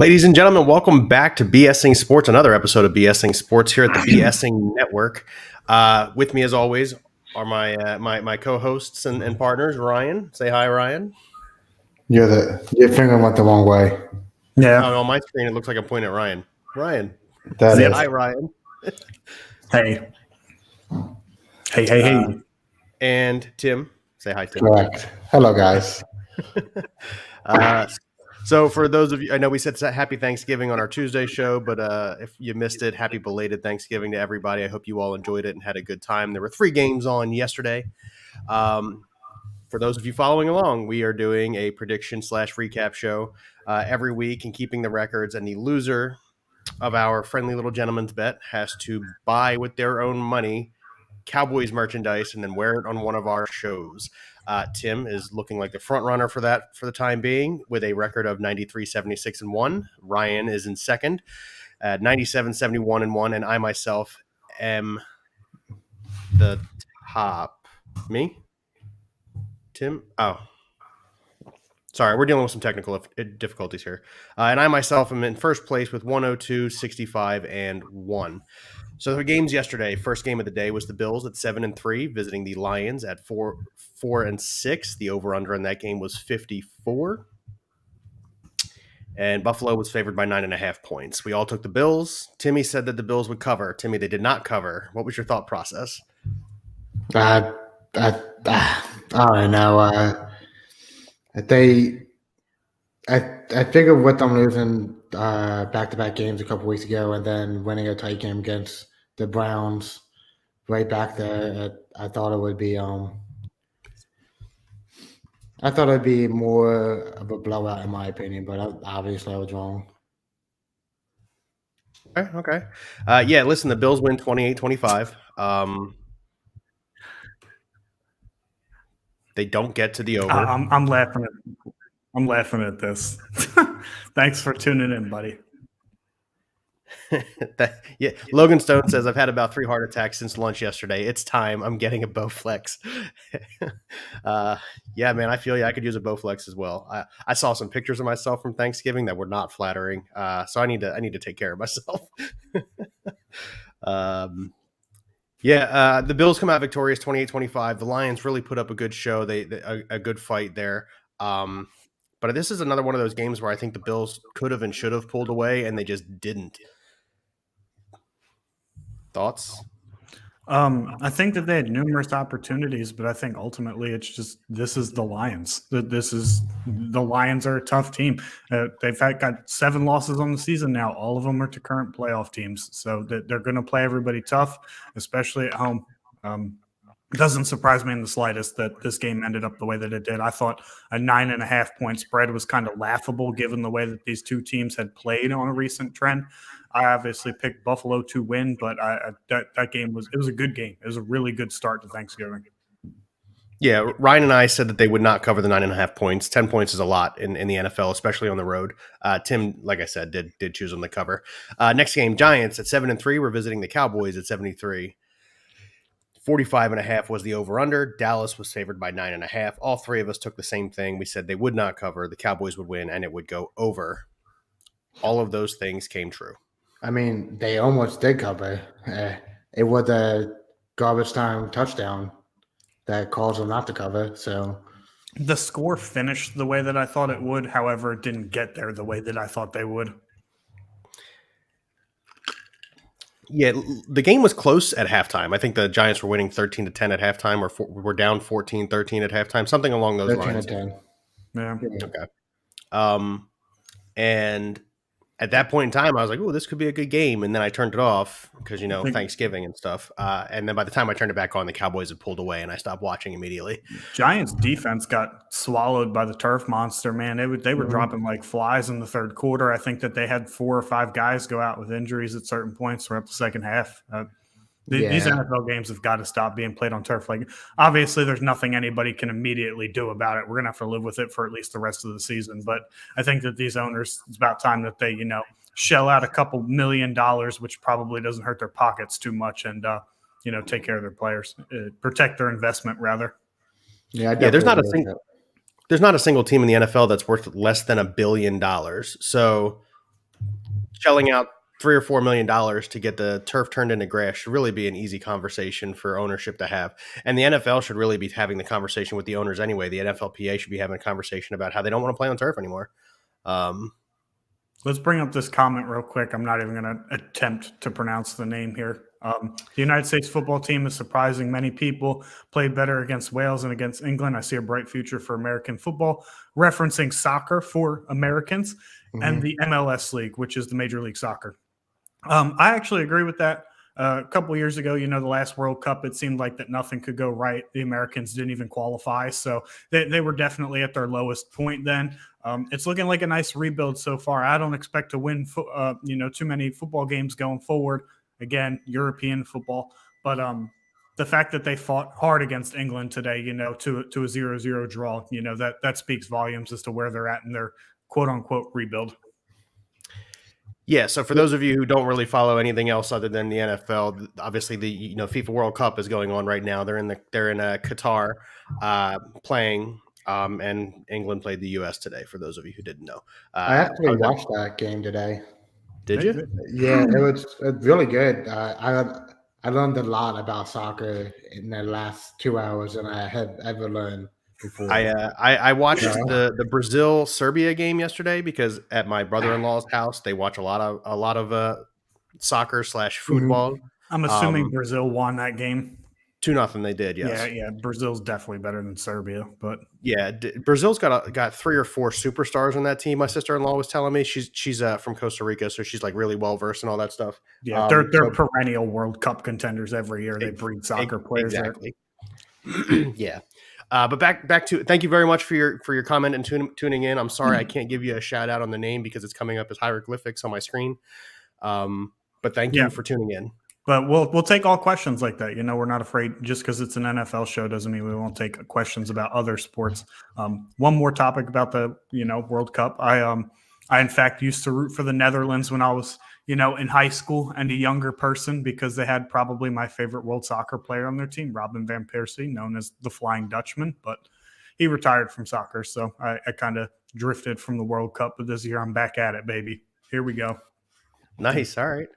Ladies and gentlemen, welcome back to BSing Sports, another episode of BSing Sports here at the BSing Network. With me, as always, are my co-hosts and partners. Ryan, say hi, Ryan. Your finger went the wrong way. Yeah. On my screen, it looks like I'm pointing at Ryan. Ryan, That say is. hi, Ryan. Hey. And Tim, say hi, Tim. Correct. Hello, guys. So for those of you, I know we said happy Thanksgiving on our Tuesday show, but if you missed it, happy belated Thanksgiving to everybody. I hope you all enjoyed it and had a good time. There were 3 games on yesterday. For those of you following along, we are doing a prediction/recap show every week and keeping the records, and the loser of our friendly little gentleman's bet has to buy with their own money Cowboys merchandise and then wear it on one of our shows. Tim is looking like the front runner for that for the time being with a record of 93, 76, and 1. Ryan is in second at 97, 71, and 1. And I myself am the top. Me? Tim? Oh. Sorry, we're dealing with some technical difficulties here. And I myself am in first place with 102, 65, and 1. So the games yesterday, first game of the day was the Bills at 7-3, visiting the Lions at 4-6. The over-under in that game was 54. And Buffalo was favored by 9.5 points. We all took the Bills. Timmy said that the Bills would cover. Timmy, they did not cover. What was your thought process? I don't know. I figured with them losing back-to-back games a couple weeks ago and then winning a tight game against the Browns right back there, I thought it would be more of a blowout in my opinion, but obviously I was wrong. Okay. Yeah, listen, the Bills win 28-25. They don't get to the over. I'm laughing at this. Thanks for tuning in, buddy. Yeah, Logan Stone says, I've had about 3 heart attacks since lunch yesterday. It's time. I'm getting a Bowflex. Yeah, man, I feel you. I could use a Bowflex as well. I saw some pictures of myself from Thanksgiving that were not flattering. So I need to take care of myself. The Bills come out victorious 28-25. The Lions really put up a good show. A good fight there. But this is another one of those games where I think the Bills could have and should have pulled away, and they just didn't. Thoughts? I think that they had numerous opportunities, but I think ultimately it's just this is the Lions. The Lions are a tough team. They've got 7 losses on the season now. All of them are to current playoff teams, so they're going to play everybody tough, especially at home. It doesn't surprise me in the slightest that this game ended up the way that it did. I thought a 9.5-point spread was kind of laughable given the way that these two teams had played on a recent trend. I obviously picked Buffalo to win, but that game was a good game. It was a really good start to Thanksgiving. Yeah, Ryan and I said that they would not cover the 9.5 points. 10 points is a lot in the NFL, especially on the road. Tim, like I said, did choose them to cover. Next game, Giants at 7-3. We're visiting the Cowboys at 73. 45.5 was the over-under. Dallas was favored by 9.5. All 3 of us took the same thing. We said they would not cover. The Cowboys would win, and it would go over. All of those things came true. I mean, they almost did cover. It was a garbage time touchdown that caused them not to cover. So the score finished the way that I thought it would. However, it didn't get there the way that I thought they would. Yeah, the game was close at halftime. I think the Giants were winning 13-10 at halftime, or were down 14-13 at halftime, something along those lines. 13-10. Yeah. Okay. And at that point in time, I was like, "Oh, this could be a good game," and then I turned it off because Thanksgiving and stuff. And then by the time I turned it back on, the Cowboys had pulled away, and I stopped watching immediately. Giants defense got swallowed by the turf monster. Man, they were dropping like flies in the third quarter. I think that they had 4 or 5 guys go out with injuries at certain points throughout the second half. These NFL games have got to stop being played on turf. Like, obviously, there's nothing anybody can immediately do about it. We're going to have to live with it for at least the rest of the season. But I think that these owners, it's about time that they, shell out a couple $1 million, which probably doesn't hurt their pockets too much, and, take care of their players, protect their investment, rather. Yeah, there's not a single team in the NFL that's worth less than $1 billion. So shelling out $3 or $4 million to get the turf turned into grass should really be an easy conversation for ownership to have. And the NFL should really be having the conversation with the owners anyway. The NFLPA should be having a conversation about how they don't want to play on turf anymore. Let's bring up this comment real quick. I'm not even going to attempt to pronounce the name here. The United States football team is surprising many people. Played better against Wales and against England. I see a bright future for American football, referencing soccer for Americans and the MLS League, which is the Major League Soccer. I actually agree with that. A couple of years ago, the last World Cup, it seemed like that nothing could go right. The Americans didn't even qualify. So they were definitely at their lowest point then. It's looking like a nice rebuild so far. I don't expect to win, too many football games going forward. Again, European football. But the fact that they fought hard against England today, to a 0-0 draw, that speaks volumes as to where they're at in their quote-unquote rebuild. Yeah, so for those of you who don't really follow anything else other than the NFL, obviously the FIFA World Cup is going on right now. They're in Qatar playing, and England played the U.S. today. For those of you who didn't know, I actually watched that game today. Did you? Yeah, it was really good. I learned a lot about soccer in the last 2 hours than I have ever learned before. I watched the Brazil-Serbia game yesterday because at my brother-in-law's house they watch a lot of soccer / football. I'm assuming Brazil won that game. 2-0 they did, yes. Yeah. Brazil's definitely better than Serbia, but yeah, Brazil's got 3 or 4 superstars on that team. My sister-in-law was telling me she's from Costa Rica, so she's like really well versed in all that stuff. Yeah, they're perennial World Cup contenders every year. They breed soccer players. Exactly. Yeah. But back to thank you very much for your comment and tuning in. I'm sorry I can't give you a shout out on the name because it's coming up as hieroglyphics on my screen. But thank you for tuning in. But we'll take all questions like that. We're not afraid. Just because it's an NFL show doesn't mean we won't take questions about other sports. One more topic about the World Cup. I in fact used to root for the Netherlands when I was in high school and a younger person because they had probably my favorite world soccer player on their team, Robin van Persie, known as the Flying Dutchman. But he retired from soccer, so I kind of drifted from the World Cup. But this year I'm back at it, baby. Here we go. Nice. All right.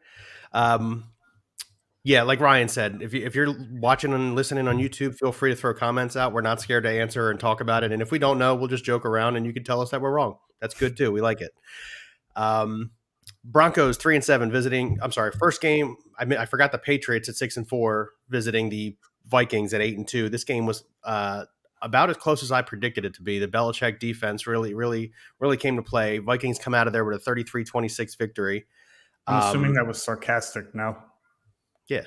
Yeah, like Ryan said, if you're watching and listening on YouTube, feel free to throw comments out. We're not scared to answer and talk about it. And if we don't know, we'll just joke around and you can tell us that we're wrong. That's good too. We like it. Broncos 3-7 visiting. I'm sorry, first game. I forgot the Patriots at 6-4 visiting the Vikings at 8-2. This game was about as close as I predicted it to be. The Belichick defense really came to play. Vikings come out of there with a 33-26 victory. I'm assuming that was sarcastic now. Yeah.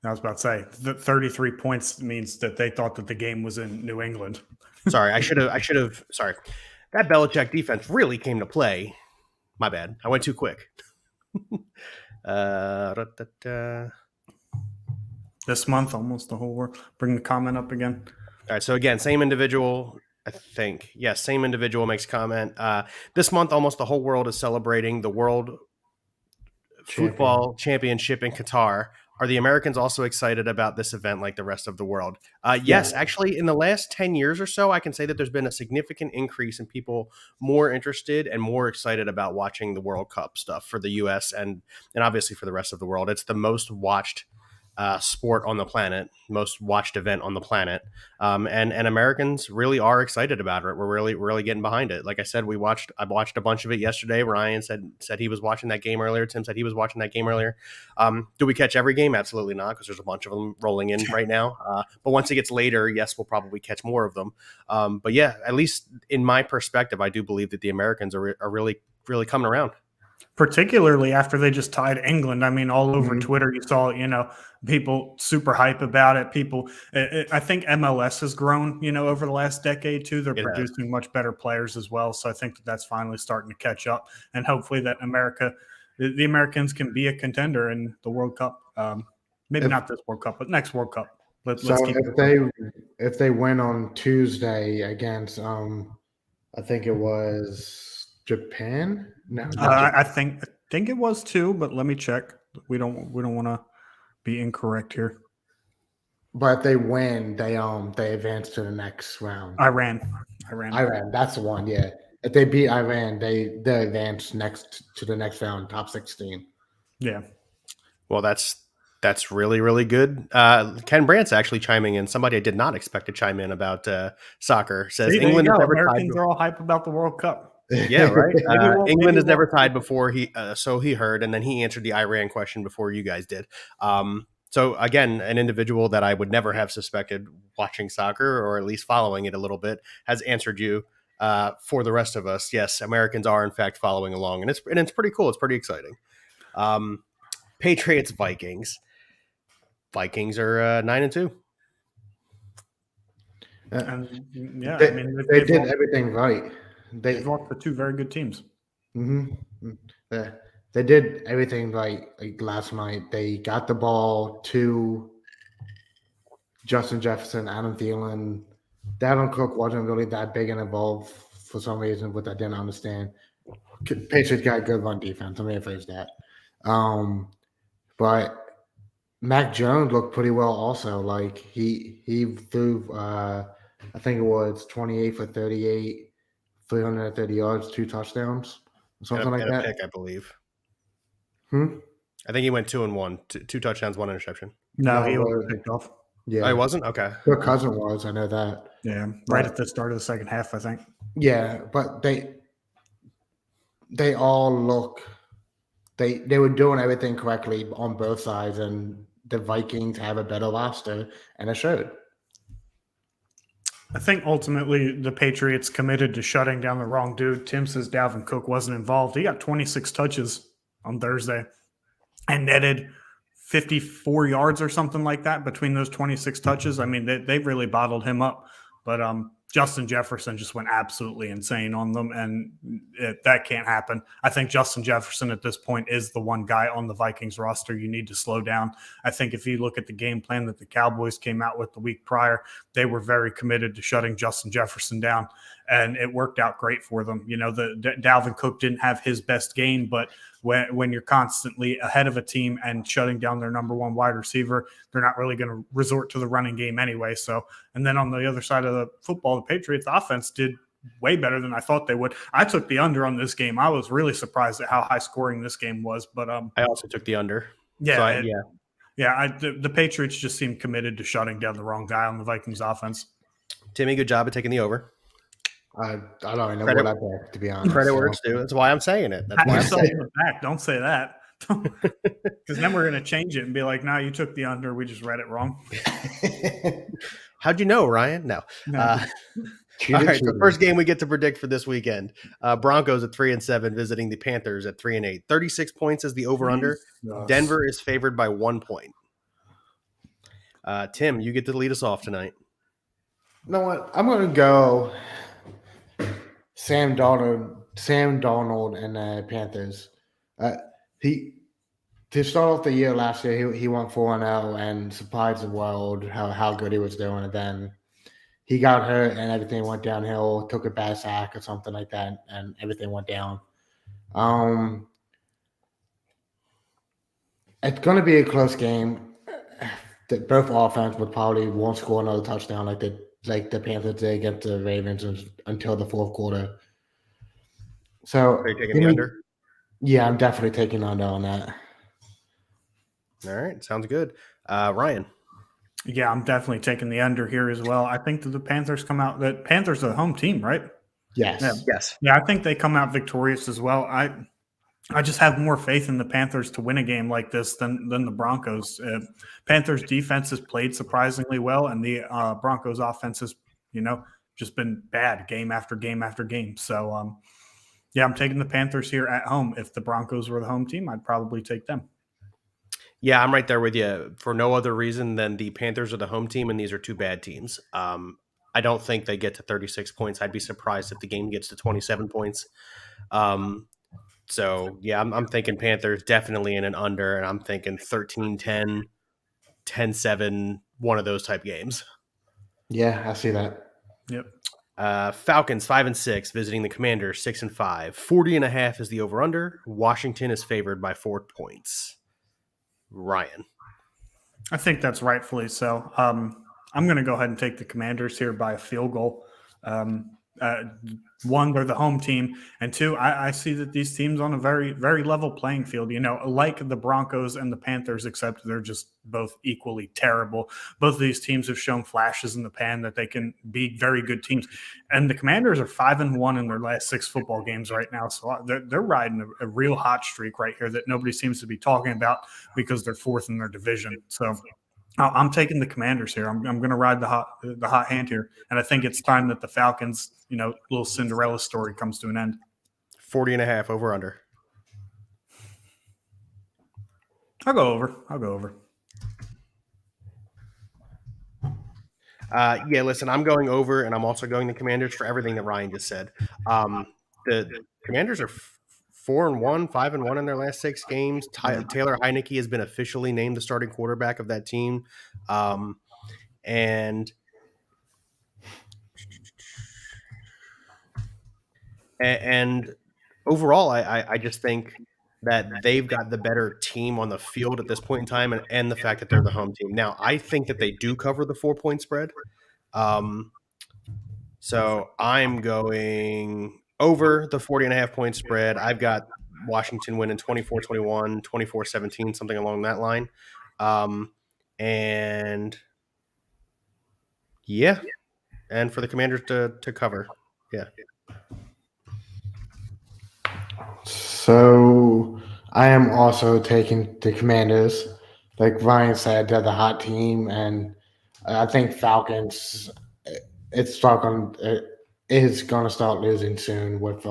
I was about to say the 33 points means that they thought that the game was in New England. Sorry, I should have. Sorry. That Belichick defense really came to play. My bad. I went too quick. This month, almost the whole world. Bring the comment up again. All right. So again, same individual, I think. Yes, same individual makes comment. This month, almost the whole world is celebrating the World Football Championship in Qatar. Are the Americans also excited about this event like the rest of the world? Yes, actually, in the last 10 years or so, I can say that there's been a significant increase in people more interested and more excited about watching the World Cup stuff for the U.S. and obviously for the rest of the world. It's the most watched sport on the planet, most watched event on the planet. And Americans really are excited about it. We're really getting behind it. Like I said, I watched a bunch of it yesterday. Ryan said he was watching that game earlier. Tim said he was watching that game earlier. Do we catch every game? Absolutely not, because there's a bunch of them rolling in right now. But once it gets later, yes, we'll probably catch more of them. But yeah, at least in my perspective, I do believe that the Americans are really coming around. Particularly after they just tied England. I mean, all over Twitter, you saw, people super hype about it. I think MLS has grown, over the last decade too. They're producing much better players as well. So I think that's finally starting to catch up. And hopefully that the Americans can be a contender in the World Cup. Maybe not this World Cup, but next World Cup. Let's keep if they win on Tuesday against, I think it was Japan. No, I think it was 2, but let me check. We don't want to be incorrect here. But if they win, they advance to the next round. Iran. That's the one. Yeah. if they beat Iran, they advance next to the next round, top 16. Yeah. Well, that's really, really good. Ken Brandt's actually chiming in. Somebody I did not expect to chime in about soccer says See, there you England has go. never tied. Americans are all hype about the World Cup. Yeah, right. England maybe has never we'll- tied before. So he heard, and then he answered the Iran question before you guys did. So again, an individual that I would never have suspected watching soccer, or at least following it a little bit, has answered you. For the rest of us, yes, Americans are in fact following along, and it's pretty cool. It's pretty exciting. Patriots Vikings. Vikings are 9-2. And yeah, They, I mean, they they've did lost- everything right. they've lost to two very good teams. They did everything right. Like last night, they got the ball to Justin Jefferson, Adam Thielen. Dalvin Cook wasn't really that big and involved for some reason, which I didn't understand. Patriots got a good run defense. Let me rephrase that. But Mac Jones looked pretty well also. Like he threw I think it was 28 for 38, 330 yards, 2 touchdowns, something like and a that. pick, I believe. Hmm? I think he went 2-1, two touchdowns, 1 interception. No, No, he was well, picked off. Yeah. Oh, he wasn't? Okay. Your cousin was, I know that. Yeah, right at the start of the second half, I think. Yeah, but they all look they were doing everything correctly on both sides, and the Vikings have a better roster, and it showed. I think ultimately the Patriots committed to shutting down the wrong dude. Tim says Dalvin Cook wasn't involved. He got 26 touches on Thursday and netted 54 yards or something like that between those 26 touches. I mean, they really bottled him up. But Justin Jefferson just went absolutely insane on them, and that can't happen. I think Justin Jefferson at this point is the one guy on the Vikings roster you need to slow down. I think if you look at the game plan that the Cowboys came out with the week prior, they were very committed to shutting Justin Jefferson down, and it worked out great for them. You know, Dalvin Cook didn't have his best game, but when you're constantly ahead of a team and shutting down their number one wide receiver, they're not really going to resort to the running game anyway. So, and then on the other side of the football, the Patriots offense did way better than I thought they would. I took the under on this game. I was really surprised at how high scoring this game was, but I also took the under. yeah, So the Patriots just seemed committed to shutting down the wrong guy on the Vikings offense. Timmy, good job at taking the over. I don't even know Credit- what I bet, to be honest. Credit where So, it's due. That's why I'm saying it. That's Pat why I'm yourself saying in the back. Don't say that. Because then we're going to change it and be like, no, you took the under. We just read it wrong. it. How'd you know, Ryan? No. No. All cheating, right, the cheating. first game we get to predict for this weekend. Broncos at 3-7 visiting the Panthers at 3-8. 36 points is the over-under. Jesus. Denver is favored by 1 point. Tim, you get to lead us off tonight. You know what? I'm going to go Sam Darnold and the Panthers. He to start off the year last year, he went 4-0 and surprised the world how good he was doing. And then he got hurt and everything went downhill. Took a bad sack or something like that, and everything went down. It's going to be a close game. Both offense would probably won't score another touchdown like the Panthers did against the Ravens until the fourth quarter. So Are you taking the under? Yeah, I'm definitely taking under on that. All right, sounds good. Ryan. Yeah, I'm definitely taking the under here as well. I think that the Panthers come out. The Panthers are the home team, right? Yes. Yeah. Yes. Yeah, I think they come out victorious as well. I just have more faith in the Panthers to win a game like this than the Broncos. Panthers defense has played surprisingly well, and the Broncos offense has, just been bad game after game after game. So, yeah, I'm taking the Panthers here at home. If the Broncos were the home team, I'd probably take them. Yeah, I'm right there with you for no other reason than the Panthers are the home team, and these are two bad teams. I don't think they get to 36 points. I'd be surprised if the game gets to 27 points. So, yeah, I'm thinking Panthers definitely in an under, and I'm thinking 13-10, 10-7, one of those type games. Yeah, I see that. Yep. Falcons 5-6 visiting the Commanders 6-5. 40.5 is the over-under. Washington is favored by 4 points. Ryan. I think that's rightfully so. I'm going to go ahead and take the Commanders here by a field goal. one, they're the home team, and two, I see that these teams on a very, very level playing field. Like the Broncos and the Panthers, except they're just both equally terrible. Both of these teams have shown flashes in the pan that they can be very good teams. And the Commanders are 5-1 in their last 6 football games right now, so they're riding a real hot streak right here that nobody seems to be talking about because they're 4th in their division. So I'm taking the Commanders here. I'm going to ride the hot hand here, and I think it's time that the Falcons, little Cinderella story comes to an end. 40.5 over under. I'll go over. Yeah, listen, I'm going over, and I'm also going the Commanders for everything that Ryan just said. The Commanders are 4-1, 5-1 in their last 6 games. Taylor Heineke has been officially named the starting quarterback of that team. And overall, I just think that they've got the better team on the field at this point in time, and the fact that they're the home team. Now, I think that they do cover the 4-point spread. So I'm going over the 40.5 point spread. I've got Washington winning 24-21, 24-17, something along that line. And for the Commanders to cover. Yeah. So I am also taking the Commanders. Like Ryan said, they're the hot team, and I think Falcons. It's going to start losing soon. With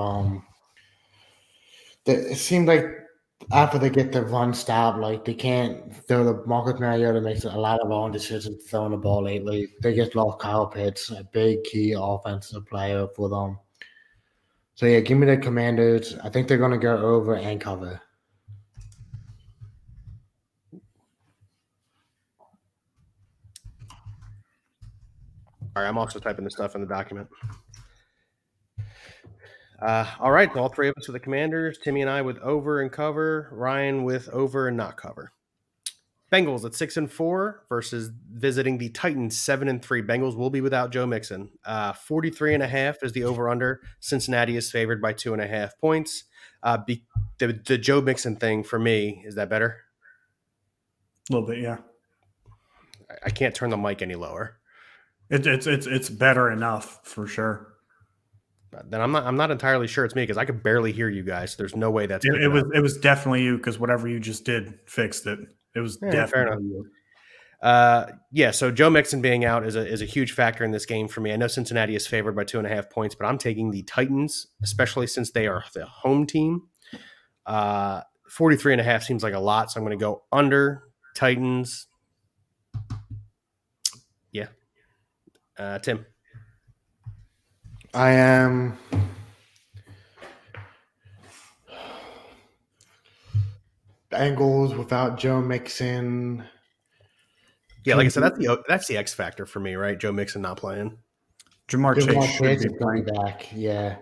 it seems like after they get the run stop, like they can't throw the Marcus Mariota makes a lot of wrong decisions throwing the ball lately. They just lost Kyle Pitts, a big key offensive player for them. So yeah, give me the Commanders. I think they're going to go over and cover. All right, I'm also typing the stuff in the document. All right, all 3 of us with the Commanders. Timmy and I with over and cover. Ryan with over and not cover. Bengals at 6-4 versus visiting the Titans 7-3. Bengals will be without Joe Mixon. 43.5 is the over/under. Cincinnati is favored by 2.5 points. The Joe Mixon thing for me, is that better? A little bit, yeah. I can't turn the mic any lower. It's better enough for sure. Then I'm not entirely sure it's me because I could barely hear you guys. There's no way that's it was definitely you because whatever you just did fixed it. It was definitely you. So Joe Mixon being out is a huge factor in this game for me. I know Cincinnati is favored by 2.5 points, but I'm taking the Titans, especially since they are the home team. 43.5 seems like a lot, so I'm going to go under Titans. Yeah. Tim. I am Bengals without Joe Mixon. Yeah, like I said, that's the X factor for me, right? Joe Mixon not playing. Jamar Chase should be going back. Yeah,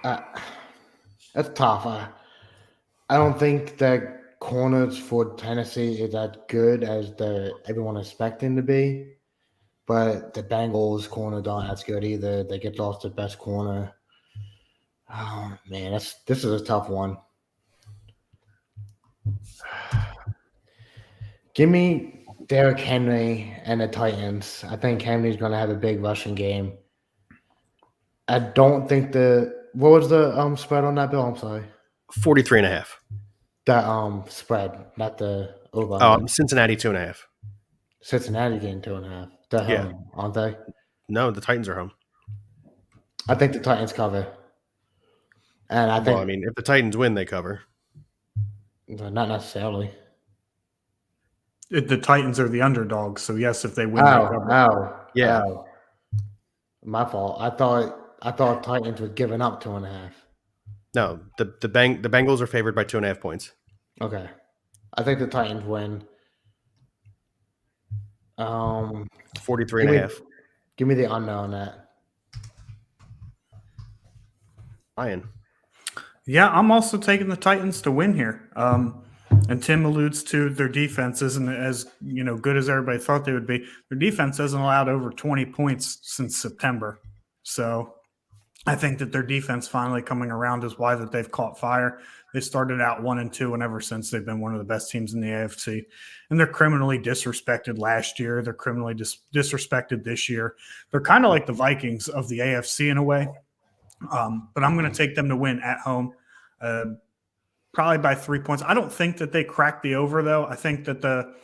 that's tough. I don't think the corners for Tennessee is as good as everyone expecting to be. But the Bengals corner aren't as good either. They get lost the best corner. Oh man, this is a tough one. Give me Derrick Henry and the Titans. I think Henry's going to have a big rushing game. I don't think what was the spread on that, Bill? I'm sorry. 43.5. That spread, not the over. Oh, Cincinnati 2.5. Cincinnati getting 2.5. They're home, aren't they? No, the Titans are home. I think the Titans cover. And I think if the Titans win, they cover. Not necessarily. The Titans are the underdogs, so yes, if they win, they cover. Yeah. My fault. I thought Titans were giving up 2.5. No, the Bengals are favored by 2.5 points. Okay. I think the Titans win. 43.5. Give me the under on that. Ryan. Yeah, I'm also taking the Titans to win here. And Tim alludes to their defense isn't as good as everybody thought they would be. Their defense hasn't allowed over 20 points since September. So I think that their defense finally coming around is why that they've caught fire. They started out 1-2, and ever since they've been one of the best teams in the AFC. And they're criminally disrespected last year. They're criminally disrespected this year. They're kind of like the Vikings of the AFC in a way. But I'm going to take them to win at home, probably by 3 points. I don't think that they crack the over, though. I think that the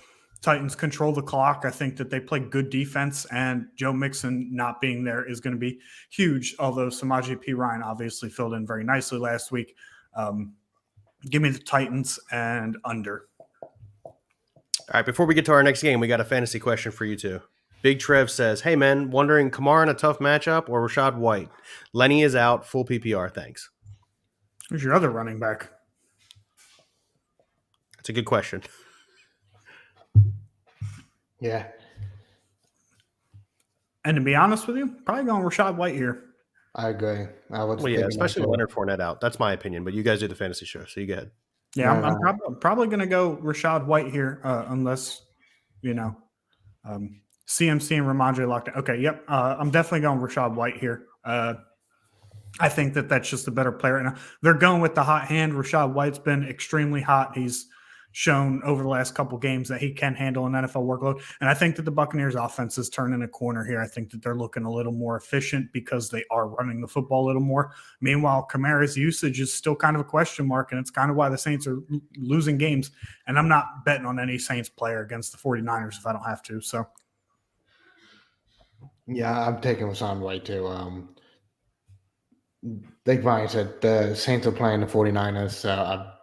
Titans control the clock. I think that they play good defense, and Joe Mixon not being there is going to be huge, although Samaje Perine obviously filled in very nicely last week. Give me the Titans and under. All right, before we get to our next game, we got a fantasy question for you two. Big Trev says, hey, man, wondering Kamara in a tough matchup or Rachaad White? Lenny is out, full PPR, thanks. Who's your other running back? That's a good question. Yeah. And to be honest with you, probably going Rachaad White here. I agree. Well, yeah, especially with Leonard Fournette out. That's my opinion, but you guys do the fantasy show, so you go ahead. Yeah, I'm probably going to go Rachaad White here, unless, CMC and Ramondre locked in. Okay, yep. I'm definitely going Rachaad White here. I think that that's just a better player. And they're going with the hot hand. Rachaad White's been extremely hot. He's shown over the last couple games that he can handle an NFL workload. And I think that the Buccaneers offense is turning a corner here. I think that they're looking a little more efficient because they are running the football a little more. Meanwhile, Kamara's usage is still kind of a question mark, and it's kind of why the Saints are losing games. And I'm not betting on any Saints player against the 49ers if I don't have to. So, yeah, I'm taking Rachaad White too. Like Brian said, the Saints are playing the 49ers, so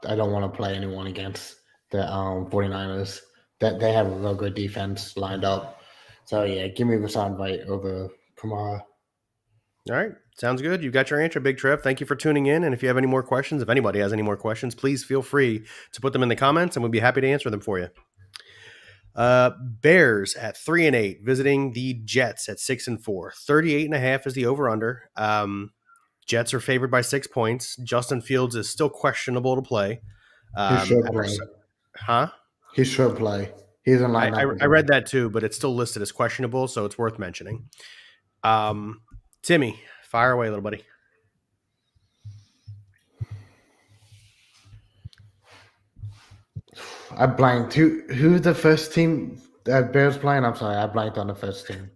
I don't want to play anyone against the 49ers. That they have a real good defense lined up. So, yeah, give me Rachaad White over Kamara. All right. Sounds good. You got your answer, Big Trev. Thank you for tuning in. And if you have any more questions, if anybody has any more questions, please feel free to put them in the comments, and we'll be happy to answer them for you. Bears at 3-8, visiting the Jets at 6-4. 38.5 is the over-under. Jets are favored by 6 points. Justin Fields is still questionable to play. He should play. Huh? He should play. He's in line. I read that too, but it's still listed as questionable, so it's worth mentioning. Timmy, fire away, little buddy. I blanked. Who's the first team that Bears playing? I'm sorry, I blanked on the first team.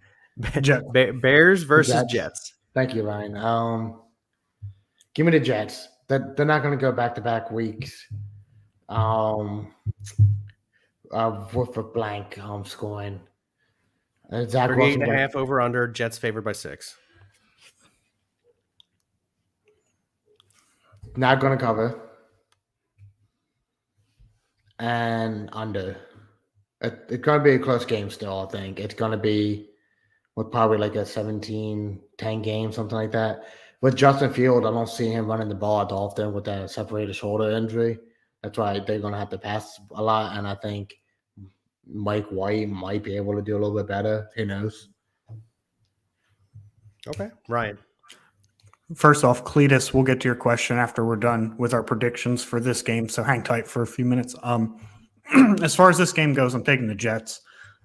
Bears versus Jets. Thank you, Ryan. Give me the Jets. They're not going to go back-to-back weeks. With a blank scoring. Zach 38.5 over under. Jets favored by 6. Not going to cover. And under. It's going to be a close game still, I think. It's going to be probably like a 17-10 game, something like that. With Justin Field, I don't see him running the ball as often with that separated shoulder injury. That's why they're going to have to pass a lot, and I think Mike White might be able to do a little bit better. Who knows? Okay. Ryan. First off, Cletus, we'll get to your question after we're done with our predictions for this game, so hang tight for a few minutes. As far as this game goes, I'm taking the Jets.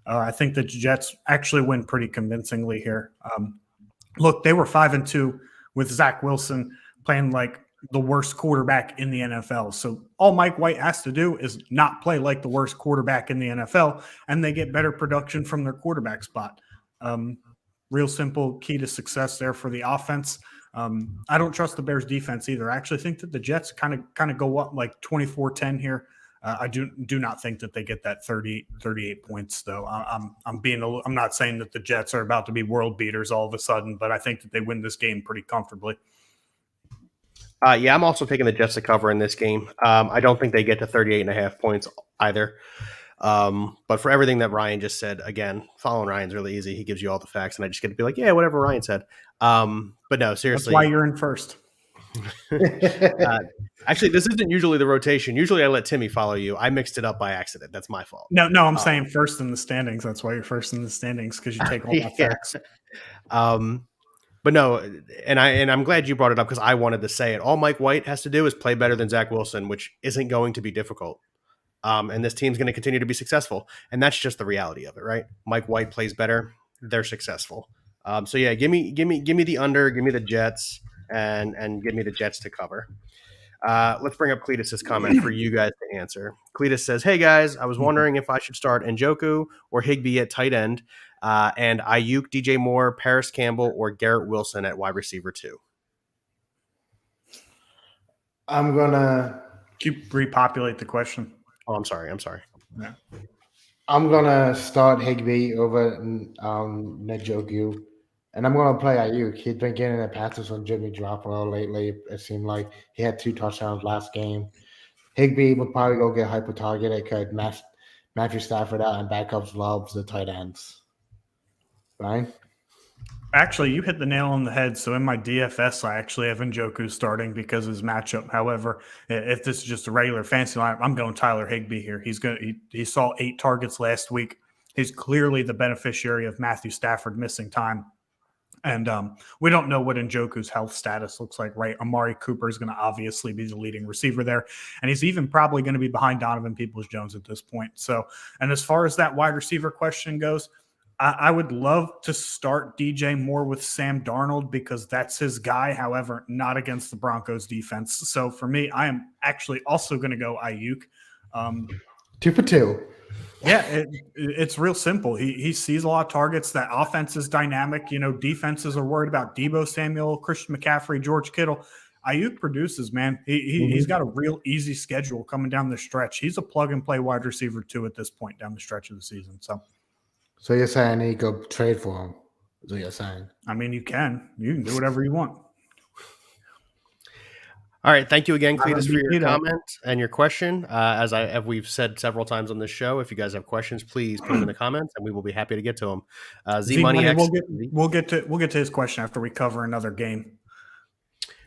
I think the Jets actually win pretty convincingly here. Look, they were 5-2 with Zach Wilson playing like the worst quarterback in the NFL. So all Mike White has to do is not play like the worst quarterback in the NFL, and they get better production from their quarterback spot. Real simple key to success there for the offense. I don't trust the Bears defense either. I actually think that the Jets kind of go up like 24-10 here. I do not think that they get that 38 points, though. I'm not saying that the Jets are about to be world beaters all of a sudden, but I think that they win this game pretty comfortably. Yeah, I'm also taking the Jets to cover in this game. I don't think they get to 38.5 points either. But for everything that Ryan just said, again, following Ryan's really easy. He gives you all the facts, and I just get to be like, yeah, whatever Ryan said. But no, seriously. That's why you're in first. Actually, this isn't usually the rotation. Usually I let Timmy follow you. I mixed it up by accident. That's my fault. No, I'm saying first in the standings. That's why you're first in the standings, because you take all my facts. But no, and I'm glad you brought it up because I wanted to say it. All Mike White has to do is play better than Zach Wilson, which isn't going to be difficult. And this team's going to continue to be successful. And that's just the reality of it, right? Mike White plays better. They're successful. So yeah, give me the under, give me the Jets, and give me the Jets to cover. Let's bring up Cletus's comment for you guys to answer. Cletus says, "Hey guys, I was wondering if I should start Njoku or Higbee at tight end, and Ayuk, DJ Moore, Paris Campbell, or Garrett Wilson at wide receiver 2." I'm gonna repopulate the question. Oh, I'm sorry. Yeah. I'm gonna start Higbee over Njoku, and I'm gonna play Ayuk. He's been getting the passes on Jimmy Garoppolo lately. It seemed like he had 2 touchdowns last game. Higbee would probably go get hyper targeted because Matthew Stafford out and backups loves the tight ends. Right? Actually, you hit the nail on the head. So in my DFS, I actually have Njoku starting because of his matchup. However, if this is just a regular fantasy lineup, I'm going Tyler Higbee here. He saw 8 targets last week. He's clearly the beneficiary of Matthew Stafford missing time. And we don't know what Njoku's health status looks like, right? Amari Cooper is going to obviously be the leading receiver there. And he's even probably going to be behind Donovan Peoples-Jones at this point. So, and as far as that wide receiver question goes, I would love to start DJ Moore with Sam Darnold because that's his guy. However, not against the Broncos defense. So for me, I am actually also going to go Ayuk. 2 for 2. Yeah, it's real simple. He sees a lot of targets. That offense is dynamic. Defenses are worried about Deebo Samuel, Christian McCaffrey, George Kittle. Ayuk produces, man. He's got a real easy schedule coming down the stretch. He's a plug-and-play wide receiver, too, at this point down the stretch of the season. So you're saying you go trade for him? Is what you're saying? I mean, you can do whatever you want. All right, thank you again, Cletus, for your comment and your question. As we've said several times on this show, if you guys have questions, please put them in the comments, and we will be happy to get to them. Z-Money, we'll get to his question after we cover another game.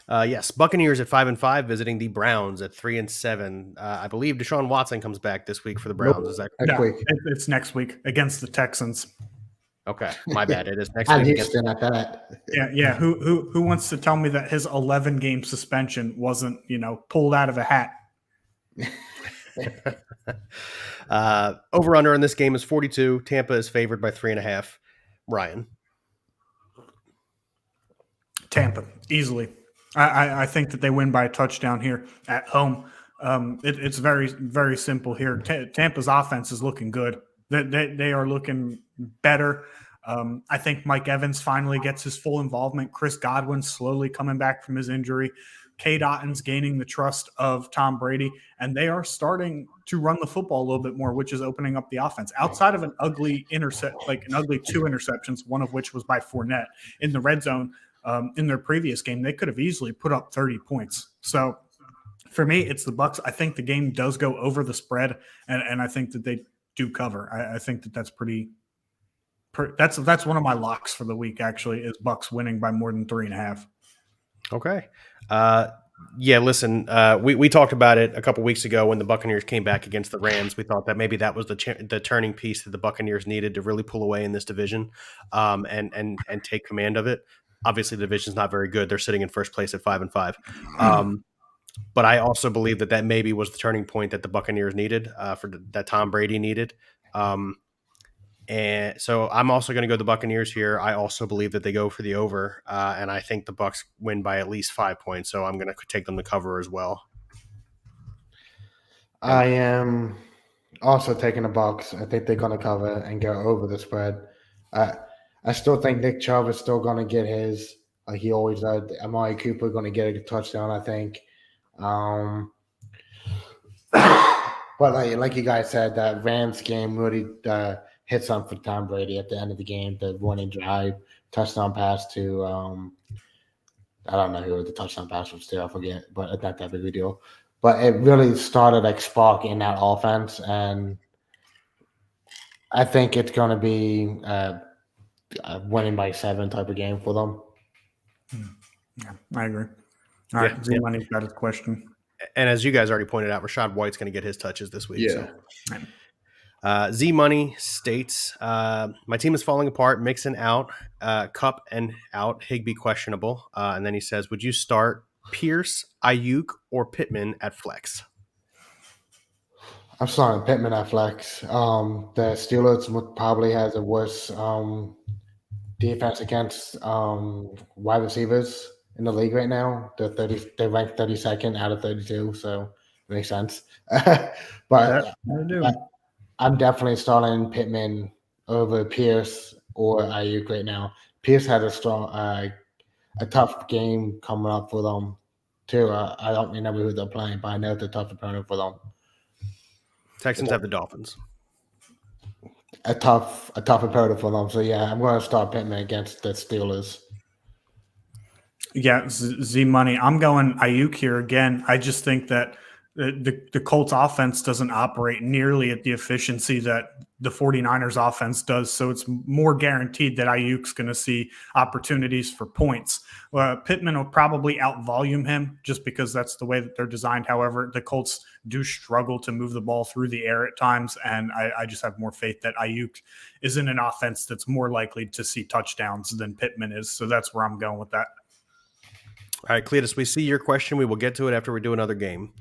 Yes, Buccaneers at 5-5, visiting the Browns at 3-7. I believe Deshaun Watson comes back this week for the Browns. Is that correct? It's next week against the Texans. Okay, my bad. It is next week. Houston at that. Yeah. Who wants to tell me that his 11-game suspension wasn't pulled out of a hat? Over under in this game is 42. Tampa is favored by 3.5. Ryan. Tampa easily. I think that they win by a touchdown here at home. It's very, very simple here. Tampa's offense is looking good. They are looking better. I think Mike Evans finally gets his full involvement. Chris Godwin slowly coming back from his injury. Cade Otton's gaining the trust of Tom Brady, and they are starting to run the football a little bit more, which is opening up the offense. Outside of an ugly 2 interceptions, one of which was by Fournette in the red zone. In their previous game, they could have easily put up 30 points. So for me, it's the Bucs. I think the game does go over the spread, and I think that they do cover. I think that that's that's one of my locks for the week, actually, is Bucs winning by more than 3.5. Okay. Yeah, listen, we talked about it a couple weeks ago when the Buccaneers came back against the Rams. We thought that maybe that was the turning piece that the Buccaneers needed to really pull away in this division and take command of it. Obviously, the division's not very good. They're sitting in first place at 5-5. But I also believe that maybe was the turning point that the Buccaneers needed, that Tom Brady needed. And so I'm also going to go the Buccaneers here. I also believe that they go for the over, and I think the Bucs win by at least 5 points. So I'm going to take them to cover as well. I am also taking the Bucs. I think they're going to cover and go over the spread. I still think Nick Chubb is still going to get his, like he always does. Amari Cooper going to get a touchdown, I think. But like you guys said, that Rams game really hit something for Tom Brady at the end of the game. The winning drive, touchdown pass to I don't know who the touchdown pass was to. I forget, but it's not that big a deal. But it really started like spark in that offense, and I think it's going to be winning by 7 type of game for them. Yeah, I agree. All right, Z-Money's got his question. And as you guys already pointed out, Rachaad White's going to get his touches this week. Yeah. So. Z-Money states, my team is falling apart, Mixon out, Kupp and out, Higbee questionable. And then he says, would you start Pierce, Ayuk, or Pittman at flex? I'm starting Pittman at flex. The Steelers would probably has a worse defense against wide receivers in the league right now. They rank 32nd out of 32, so it makes sense. But I do. I'm definitely starting Pittman over Pierce or Ayuk right now. Pierce had a tough game coming up for them too. I don't remember who they're playing, but I know it's a tough opponent for them. Texans have the Dolphins. A tough opponent for them. So yeah, I'm going to start Pittman against the Steelers. Yeah, Z Money. I'm going Ayuk here again. I just think that the Colts offense doesn't operate nearly at the efficiency that the 49ers offense does. So it's more guaranteed that Ayuk's going to see opportunities for points. Pittman will probably out-volume him just because that's the way that they're designed. However, the Colts do struggle to move the ball through the air at times, and I just have more faith that Ayuk is in an offense that's more likely to see touchdowns than Pittman is. So that's where I'm going with that. All right, Cletus, we see your question. We will get to it after we do another game.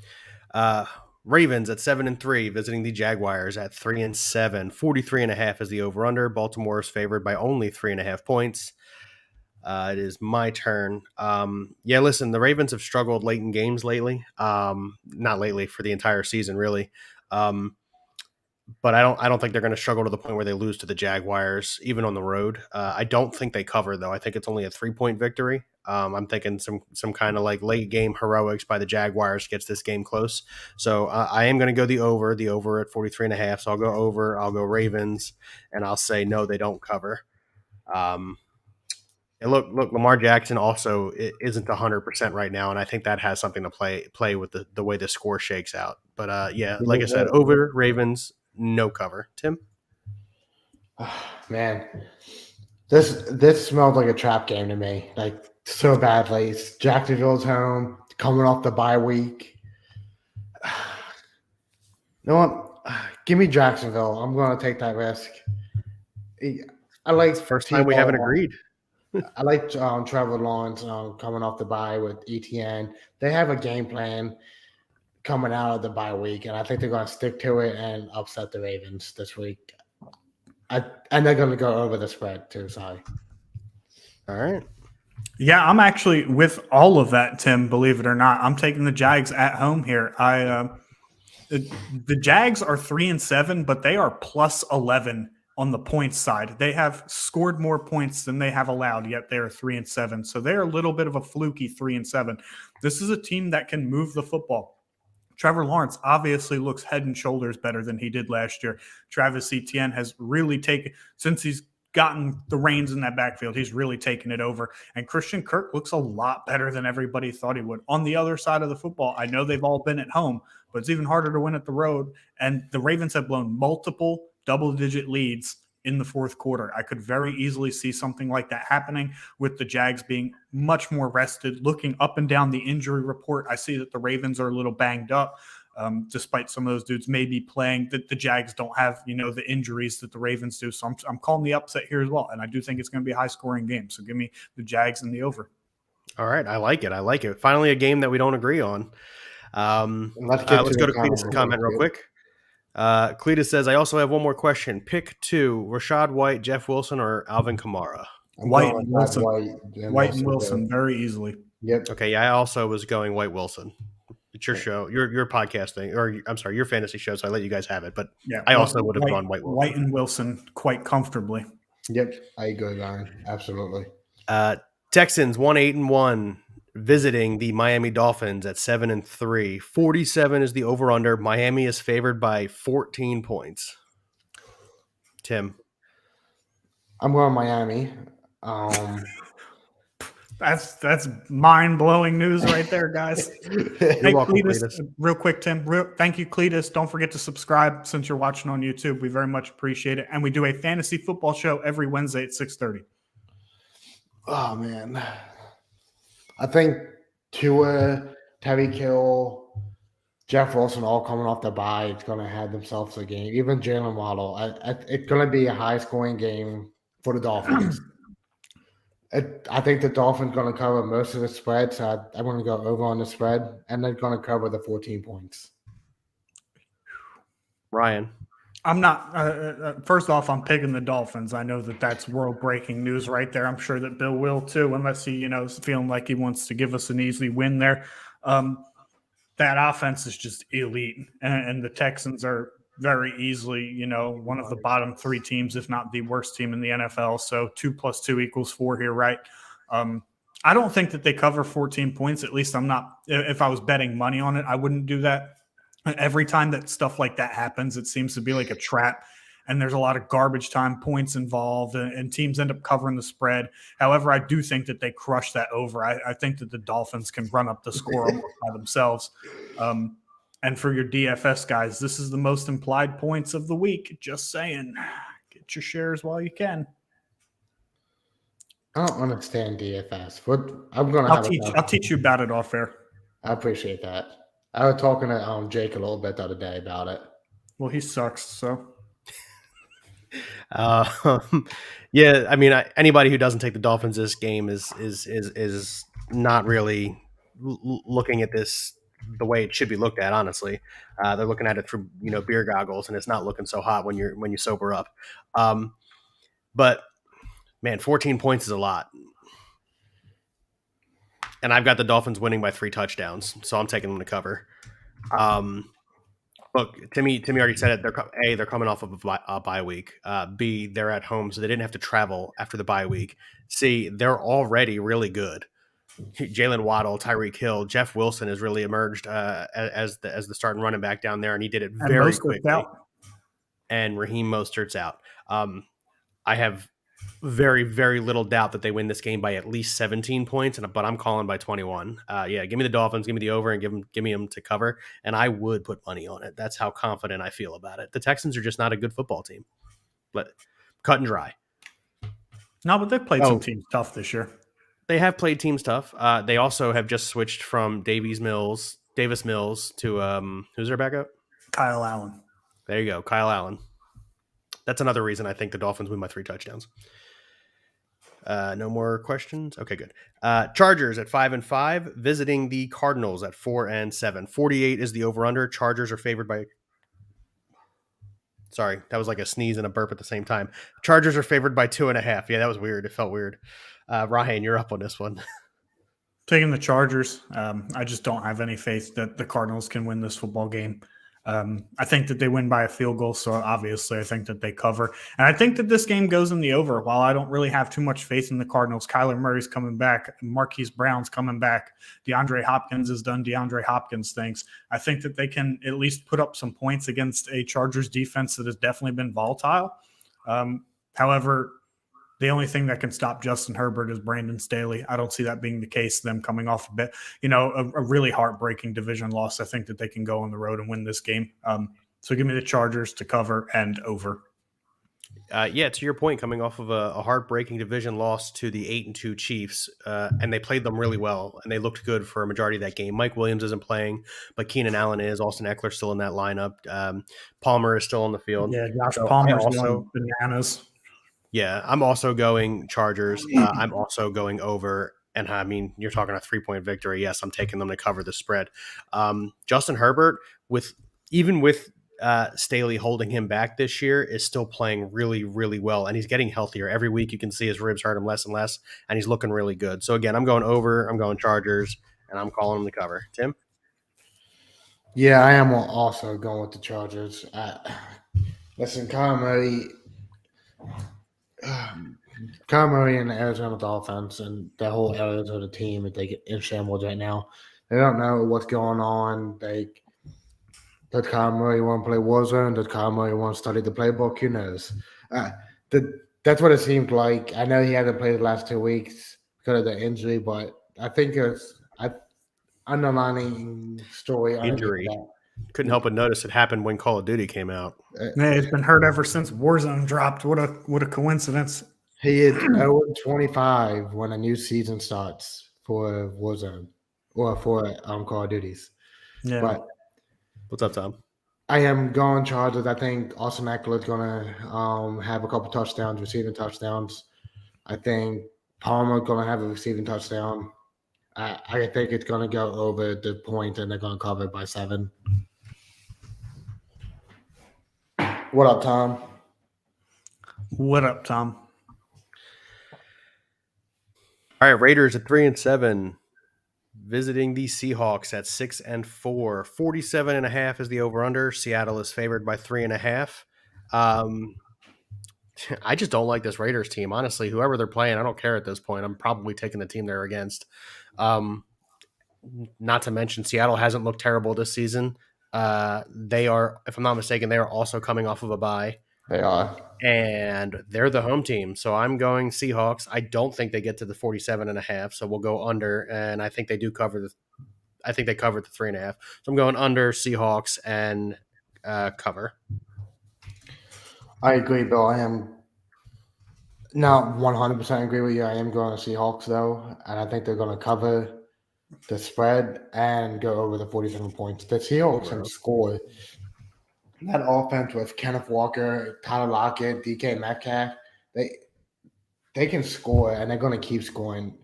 Ravens at 7-3, visiting the Jaguars at 3-7. 43.5 is the over/under. Baltimore is favored by only 3.5 points. It is my turn. Yeah, listen, the Ravens have struggled late in games lately. Not lately, for the entire season, really. But I don't think they're going to struggle to the point where they lose to the Jaguars, even on the road. I don't think they cover, though. I think it's only a 3-point victory. I'm thinking some kind of like late game heroics by the Jaguars gets this game close. So I am going to go the over at 43.5. So I'll go over. I'll go Ravens, and I'll say no, they don't cover. And look, Lamar Jackson also isn't 100% right now, and I think that has something to play with the way the score shakes out. But yeah, like I said, over Ravens, no cover. Tim? Man, this smelled like a trap game to me. Like so badly. It's Jacksonville's home, coming off the bye week. You know what? Give me Jacksonville. I'm going to take that risk. I like First time we haven't agreed. I like Trevor Lawrence coming off the bye with ETN. They have a game plan coming out of the bye week, and I think they're going to stick to it and upset the Ravens this week. And they're going to go over the spread too. Sorry. All right. Yeah, I'm actually with all of that, Tim, believe it or not. I'm taking the Jags at home here. The Jags are 3-7, but they are plus 11 on the points side. They have scored more points than they have allowed, yet they are 3-7. So they're a little bit of a fluky 3-7. This is a team that can move the football. Trevor Lawrence obviously looks head and shoulders better than he did last year. Travis Etienne has really taken, since he's gotten the reins in that backfield, he's really taken it over. And Christian Kirk looks a lot better than everybody thought he would. On the other side of the football, I know they've all been at home, but it's even harder to win at the road. And the Ravens have blown multiple double-digit leads in the fourth quarter. I could very easily see something like that happening with the Jags being much more rested. Looking up and down the injury report, I see that the Ravens are a little banged up. Despite some of those dudes maybe playing, that the Jags don't have, the injuries that the Ravens do. So I'm calling the upset here as well. And I do think it's going to be a high-scoring game. So give me the Jags and the over. All right. I like it. Finally, a game that we don't agree on. Let's go to Cletus' comment real quick. Cletus says, I also have one more question. Pick two, Rachaad White, Jeff Wilson, or Alvin Kamara? White and Wilson very easily. Yep. Okay, yeah, I also was going White Wilson. It's your show, your podcast thing, or I'm sorry, your fantasy show, so I let you guys have it. But yeah, I also would have gone White Wilson. White and Wilson quite comfortably. Yep, I agree, Ryan. Absolutely. Texans 1-8-1. Visiting the Miami Dolphins at 7-3. 47 is the over/under. Miami is favored by 14 points. Tim, I'm going Miami. That's mind-blowing news right there, guys. Hey, welcome, Cletus. Real quick, Tim. Thank you, Cletus. Don't forget to subscribe since you're watching on YouTube. We very much appreciate it. And we do a fantasy football show every Wednesday at 6:30. Oh man. I think Tua, Tyreek Hill, Jeff Wilson all coming off the bye. It's going to have themselves a game. Even Jalen Waddle. It's going to be a high-scoring game for the Dolphins. I think the Dolphins going to cover most of the spread, so I'm going to go over on the spread, and they're going to cover the 14 points. Ryan. I'm not. First off, I'm picking the Dolphins. I know that that's world breaking news right there. I'm sure that Bill will too, unless he, is feeling like he wants to give us an easy win there. That offense is just elite, and the Texans are very easily, one of the bottom 3 teams, if not the worst team in the NFL. So 2 + 2 = 4 here, right? I don't think that they cover 14 points. At least I'm not. If I was betting money on it, I wouldn't do that. Every time that stuff like that happens, it seems to be like a trap, and there's a lot of garbage time points involved, and teams end up covering the spread. However, I do think that they crush that over. I think that the Dolphins can run up the score almost by themselves. And for your DFS guys, this is the most implied points of the week. Just saying, get your shares while you can. I don't understand DFS. What I'm gonna I'll teach you about it off air. I appreciate that. I was talking to Jake a little bit the other day about it. Well, he sucks, so. Yeah, I mean, anybody who doesn't take the Dolphins this game is not really looking at this the way it should be looked at. Honestly, they're looking at it through beer goggles, and it's not looking so hot when you sober up. But man, 14 points is a lot. And I've got the Dolphins winning by 3 touchdowns, so I'm taking them to cover. Look, Timmy already said it. They're coming off of a bye week. B, they're at home, so they didn't have to travel after the bye week. C, they're already really good. Jalen Waddle, Tyreek Hill, Jeff Wilson has really emerged as the starting running back down there, and he did it very quickly. And Raheem Mostert's out. I have very, very little doubt that they win this game by at least 17 points, but I'm calling by 21. Yeah, give me the Dolphins, give me the over, and give me them to cover, and I would put money on it. That's how confident I feel about it. The Texans are just not a good football team. But cut and dry. No, but they've played some teams tough this year. They have played teams tough. They also have just switched from Davis Mills to who's their backup? Kyle Allen. There you go, Kyle Allen. That's another reason I think the Dolphins win by 3 touchdowns. No more questions? Okay, good. Chargers at 5-5, visiting the Cardinals at 4-7. 48 is the over-under. Chargers are favored by... Sorry, that was like a sneeze and a burp at the same time. Chargers are favored by 2.5. Yeah, that was weird. It felt weird. Ryan, you're up on this one. Taking the Chargers. I just don't have any faith that the Cardinals can win this football game. I think that they win by a field goal, so obviously I think that they cover. And I think that this game goes in the over. While I don't really have too much faith in the Cardinals, Kyler Murray's coming back, Marquise Brown's coming back, DeAndre Hopkins has done DeAndre Hopkins things. I think that they can at least put up some points against a Chargers defense that has definitely been volatile. However, the only thing that can stop Justin Herbert is Brandon Staley. I don't see that being the case. Them coming off a really heartbreaking division loss. I think that they can go on the road and win this game. So give me the Chargers to cover and over. Yeah, to your point, coming off of a heartbreaking division loss to the 8-2 Chiefs, and they played them really well, and they looked good for a majority of that game. Mike Williams isn't playing, but Keenan Allen is. Austin Eckler's still in that lineup. Palmer is still on the field. Yeah, Josh Palmer's also bananas. Yeah, I'm also going Chargers. I'm also going over. And I mean, you're talking a 3-point victory. Yes, I'm taking them to cover the spread. Justin Herbert, with Staley holding him back this year, is still playing really, really well. And he's getting healthier. Every week you can see his ribs hurt him less and less. And he's looking really good. So again, I'm going over. I'm going Chargers. And I'm calling them to cover. Tim? Yeah, I am also going with the Chargers. Listen, Kyler Murray and the Arizona Dolphins and the whole Arizona team, they get in shambles right now. They don't know what's going on. Does Kyler Murray want to play Warzone? Does Kyler Murray want to study the playbook? Who knows? That's what it seemed like. I know he hasn't played the last 2 weeks because of the injury, but I think it's an underlining story. Injury. Couldn't help but notice it happened when Call of Duty came out. Yeah, he's been hurt ever since Warzone dropped. What a coincidence. He is 0-25 when a new season starts for Warzone or for Call of Duties. Yeah. But what's up, Tom? I am going Chargers. I think Austin Eckler is going to have a couple touchdowns, receiving touchdowns. I think Palmer is going to have a receiving touchdown. I think it's going to go over the point, and they're going to cover it by 7. What up, Tom? What up, Tom? All right, Raiders at 3-7, visiting the Seahawks at 6-4. 47.5 is the over/under. Seattle is favored by 3.5. I just don't like this Raiders team. Honestly, whoever they're playing, I don't care at this point. I'm probably taking the team they're against. Not to mention, Seattle hasn't looked terrible this season. They are, if I'm not mistaken, they are also coming off of a bye. They are. And they're the home team. So I'm going Seahawks. I don't think they get to the 47.5. So we'll go under. And I think they do cover I think they covered the 3.5. So I'm going under Seahawks and cover. I agree, Bill. I am not 100% agree with you. I am going to Seahawks, though. And I think they're going to cover the spread and go over the 47 points. The Seahawks can score. That offense with Kenneth Walker, Tyler Lockett, DK Metcalf, they can score, and they're going to keep scoring.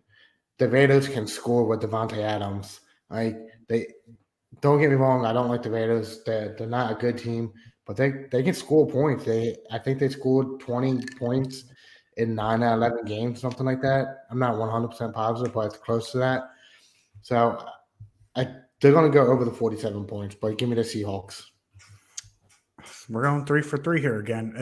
The Raiders can score with Devontae Adams. They don't get me wrong. I don't like the Raiders. They're not a good team, but they can score points. I think they scored 20 points in 9 out of 11 games, something like that. I'm not 100% positive, but it's close to that. So they're going to go over the 47 points, but give me the Seahawks. We're going 3 for 3 here again.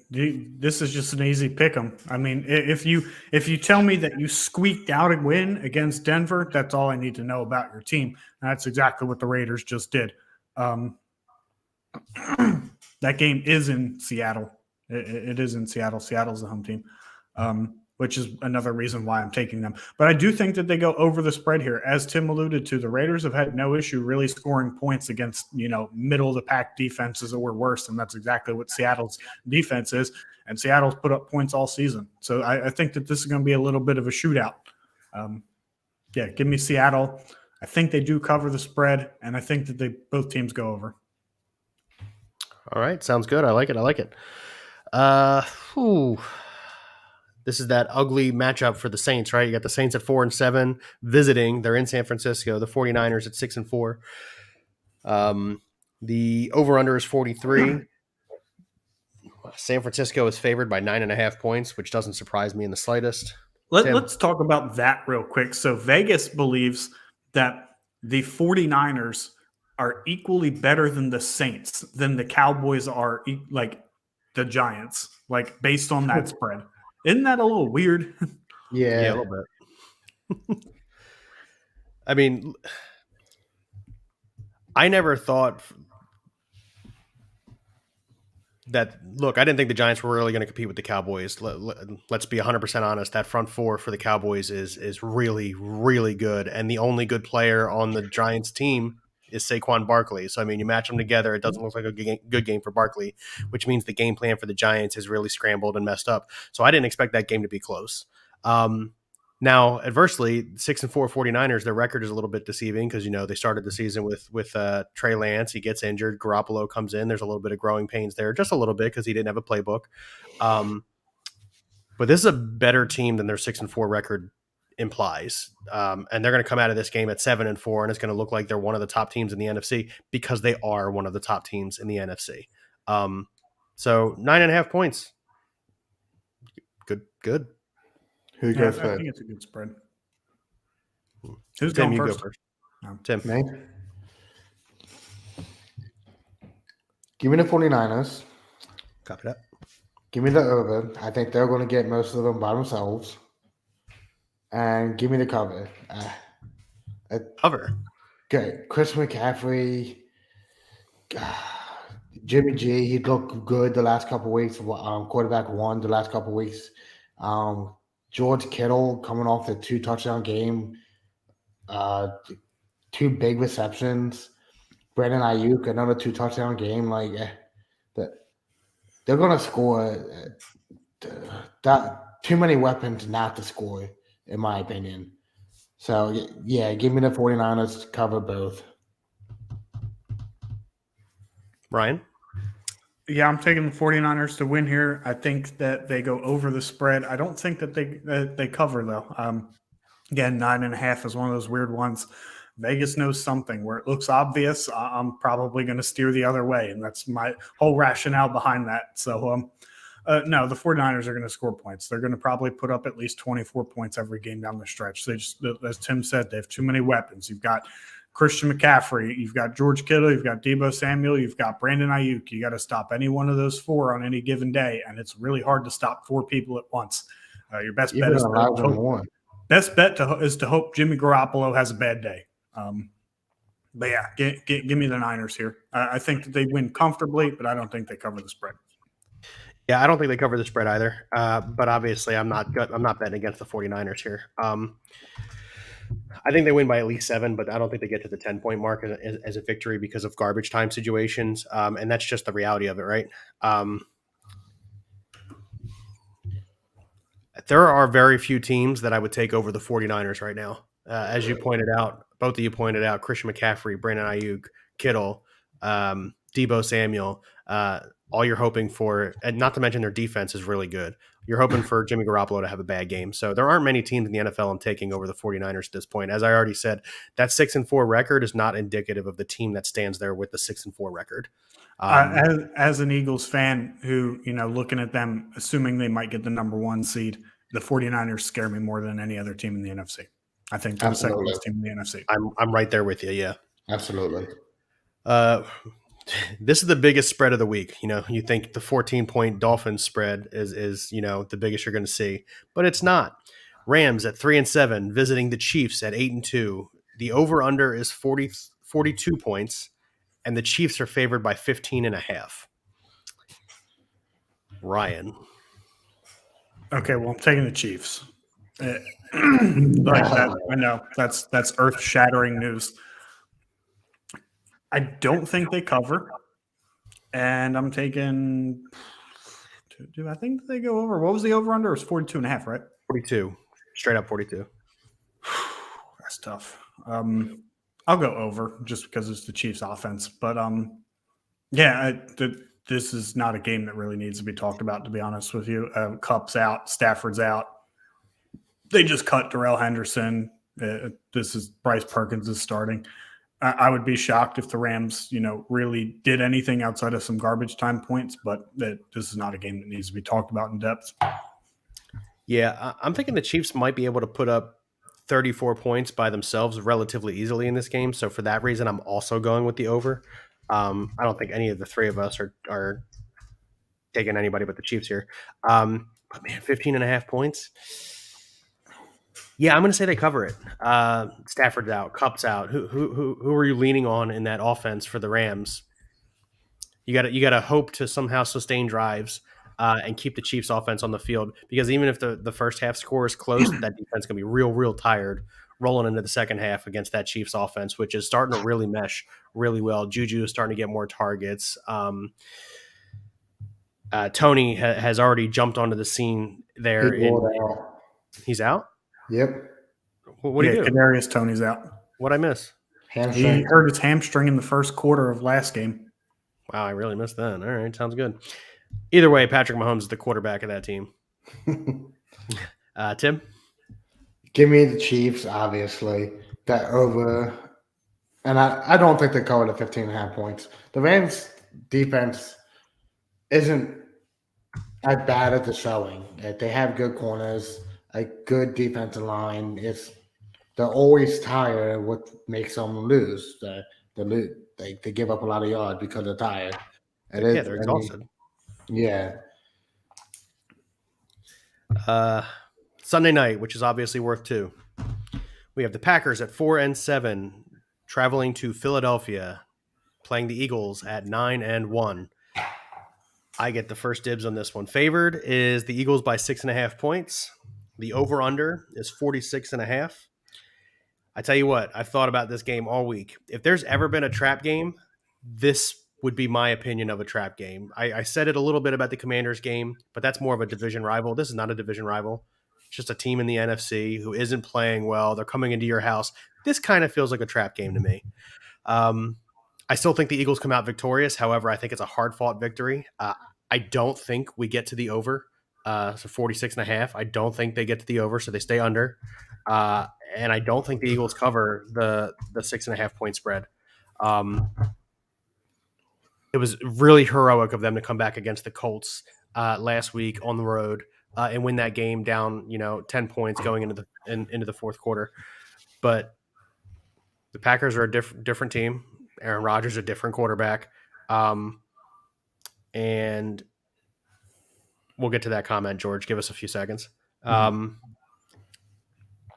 This is just an easy pick 'em. I mean, if you tell me that you squeaked out a win against Denver, that's all I need to know about your team. And that's exactly what the Raiders just did. That game is in Seattle. It is in Seattle. Seattle's the home team, which is another reason why I'm taking them. But I do think that they go over the spread here. As Tim alluded to, the Raiders have had no issue really scoring points against, middle of the pack defenses or worse. And that's exactly what Seattle's defense is. And Seattle's put up points all season. So I think that this is going to be a little bit of a shootout. Give me Seattle. I think they do cover the spread, and I think that both teams go over. All right. Sounds good. I like it. This is that ugly matchup for the Saints, right? You got the Saints at 4-7 visiting. They're in San Francisco. The 49ers at 6-4. The over-under is 43. San Francisco is favored by 9.5 points, which doesn't surprise me in the slightest. Let's talk about that real quick. So Vegas believes that the 49ers are equally better than the Saints, than the Cowboys are like the Giants, like based on that spread. Isn't that a little weird? Yeah, a little bit. I mean, I never thought that. Look, I didn't think the Giants were really going to compete with the Cowboys. Let's be 100% honest. That front four for the Cowboys is really, really good. And the only good player on the Giants team is Saquon Barkley. So, I mean, you match them together, it doesn't look like a good game for Barkley, which means the game plan for the Giants is really scrambled and messed up. So I didn't expect that game to be close. Now, adversely, 6-4 49ers, their record is a little bit deceiving because, they started the season with Trey Lance. He gets injured. Garoppolo comes in. There's a little bit of growing pains there, just a little bit because he didn't have a playbook. But this is a better team than their 6-4 record implies. And they're going to come out of this game at 7-4, and it's going to look like they're one of the top teams in the NFC because they are one of the top teams in the NFC. So 9.5 points. Good. Who goes I first? think it's a good spread. Who's Tim, going you first? go first. No. Tim. Me? Give me the 49ers. Copy that. Give me the over. I think they're going to get most of them by themselves. And give me the cover. Cover. Okay, Chris McCaffrey, Jimmy G. He looked good the last couple of weeks. Quarterback one the last couple of weeks. George Kittle coming off the 2 touchdown game. 2 big receptions. Brandon Ayuk, another 2 touchdown game. They're going to score. Too many weapons not to score, in my opinion. So, yeah, give me the 49ers to cover both. Ryan? Yeah, I'm taking the 49ers to win here. I think that they go over the spread. I don't think that they cover, though. Again, 9.5 is one of those weird ones. Vegas knows something where it looks obvious. I'm probably going to steer the other way. And that's my whole rationale behind that. So, no, the 49ers are going to score points. They're going to probably put up at least 24 points every game down the stretch. They just, as Tim said, they have too many weapons. You've got Christian McCaffrey, you've got George Kittle, you've got Deebo Samuel, you've got Brandon Ayuk. You got to stop any one of those four on any given day, and it's really hard to stop four people at once. Your best bet is to hope Jimmy Garoppolo has a bad day. But yeah, give me the Niners here. I think that they win comfortably, but I don't think they cover the spread. Yeah, I don't think they cover the spread either. But obviously, I'm not betting against the 49ers here. I think they win by at least 7, but I don't think they get to the 10-point mark as a victory because of garbage time situations. And that's just the reality of it, right? There are very few teams that I would take over the 49ers right now. As you pointed out, both of you pointed out, Christian McCaffrey, Brandon Ayuk, Kittle, Deebo Samuel, all you're hoping for, and not to mention their defense is really good. You're hoping for Jimmy Garoppolo to have a bad game. So there aren't many teams in the NFL I'm taking over the 49ers at this point. As I already said, that 6-4 record is not indicative of the team that stands there with the 6-4 record. As an Eagles fan who, looking at them, assuming they might get the number 1 seed, the 49ers scare me more than any other team in the NFC. I think they're the second best team in the NFC. I'm right there with you. Yeah, absolutely. This is the biggest spread of the week. You think the 14-point Dolphins spread is the biggest you're going to see, but it's not. Rams at 3-7, visiting the Chiefs at 8-2. The over/under is 42 points, and the Chiefs are favored by 15.5. Ryan. Okay, well, I'm taking the Chiefs. Like that, I know that's earth-shattering news. I don't think they cover, and I'm taking. Do I think they go over? What was the over/under? It was 42.5, right? 42, straight up 42. That's tough. I'll go over just because it's the Chiefs' offense, but this is not a game that really needs to be talked about. To be honest with you, Kupp's out, Stafford's out. They just cut Darrell Henderson. This is Bryce Perkins is starting. I would be shocked if the Rams, really did anything outside of some garbage time points, but this is not a game that needs to be talked about in depth. Yeah, I'm thinking the Chiefs might be able to put up 34 points by themselves relatively easily in this game. So for that reason, I'm also going with the over. I don't think any of the three of us are taking anybody but the Chiefs here. But man, 15.5 points. Yeah, I'm going to say they cover it. Stafford's out, Kupp's out. Who are you leaning on in that offense for the Rams? You got to hope to somehow sustain drives and keep the Chiefs offense on the field, because even if the first half score is close, that defense is going to be real tired rolling into the second half against that Chiefs offense, which is starting to really mesh really well. Juju is starting to get more targets. Tony has already jumped onto the scene there. He's out? Yep. What do you do? Kadarius Toney's out. What'd I miss? Hamstring. He hurt his hamstring in the first quarter of last game. Wow, I really missed that. All right, sounds good. Either way, Patrick Mahomes is the quarterback of that team. Tim? Give me the Chiefs, obviously. That over. And I don't think they cover the 15.5 points. The Rams' defense isn't as bad as the showing. They have good corners, a good defensive line. They're always tired. What makes them lose? They give up a lot of yards because they're tired. They're exhausted. Sunday night, which is obviously worth 2. We have the Packers at 4-7, traveling to Philadelphia, playing the Eagles at 9-1. I get the first dibs on this one. Favored is the Eagles by 6.5 points. The over/under is 46.5. I tell you what, I've thought about this game all week. If there's ever been a trap game, this would be my opinion of a trap game. I said it a little bit about the Commanders game, but that's more of a division rival. This is not a division rival. It's just a team in the NFC who isn't playing well. They're coming into your house. This kind of feels like a trap game to me. I still think the Eagles come out victorious. However, I think it's a hard-fought victory. I don't think we get to the over. So 46.5. I don't think they get to the over, so they stay under. and I don't think the Eagles cover the 6.5 point spread. It was really heroic of them to come back against the Colts last week on the road and win that game down, 10 points going into the fourth quarter. But the Packers are a different team. Aaron Rodgers, a different quarterback. And we'll get to that comment, George. Give us a few seconds.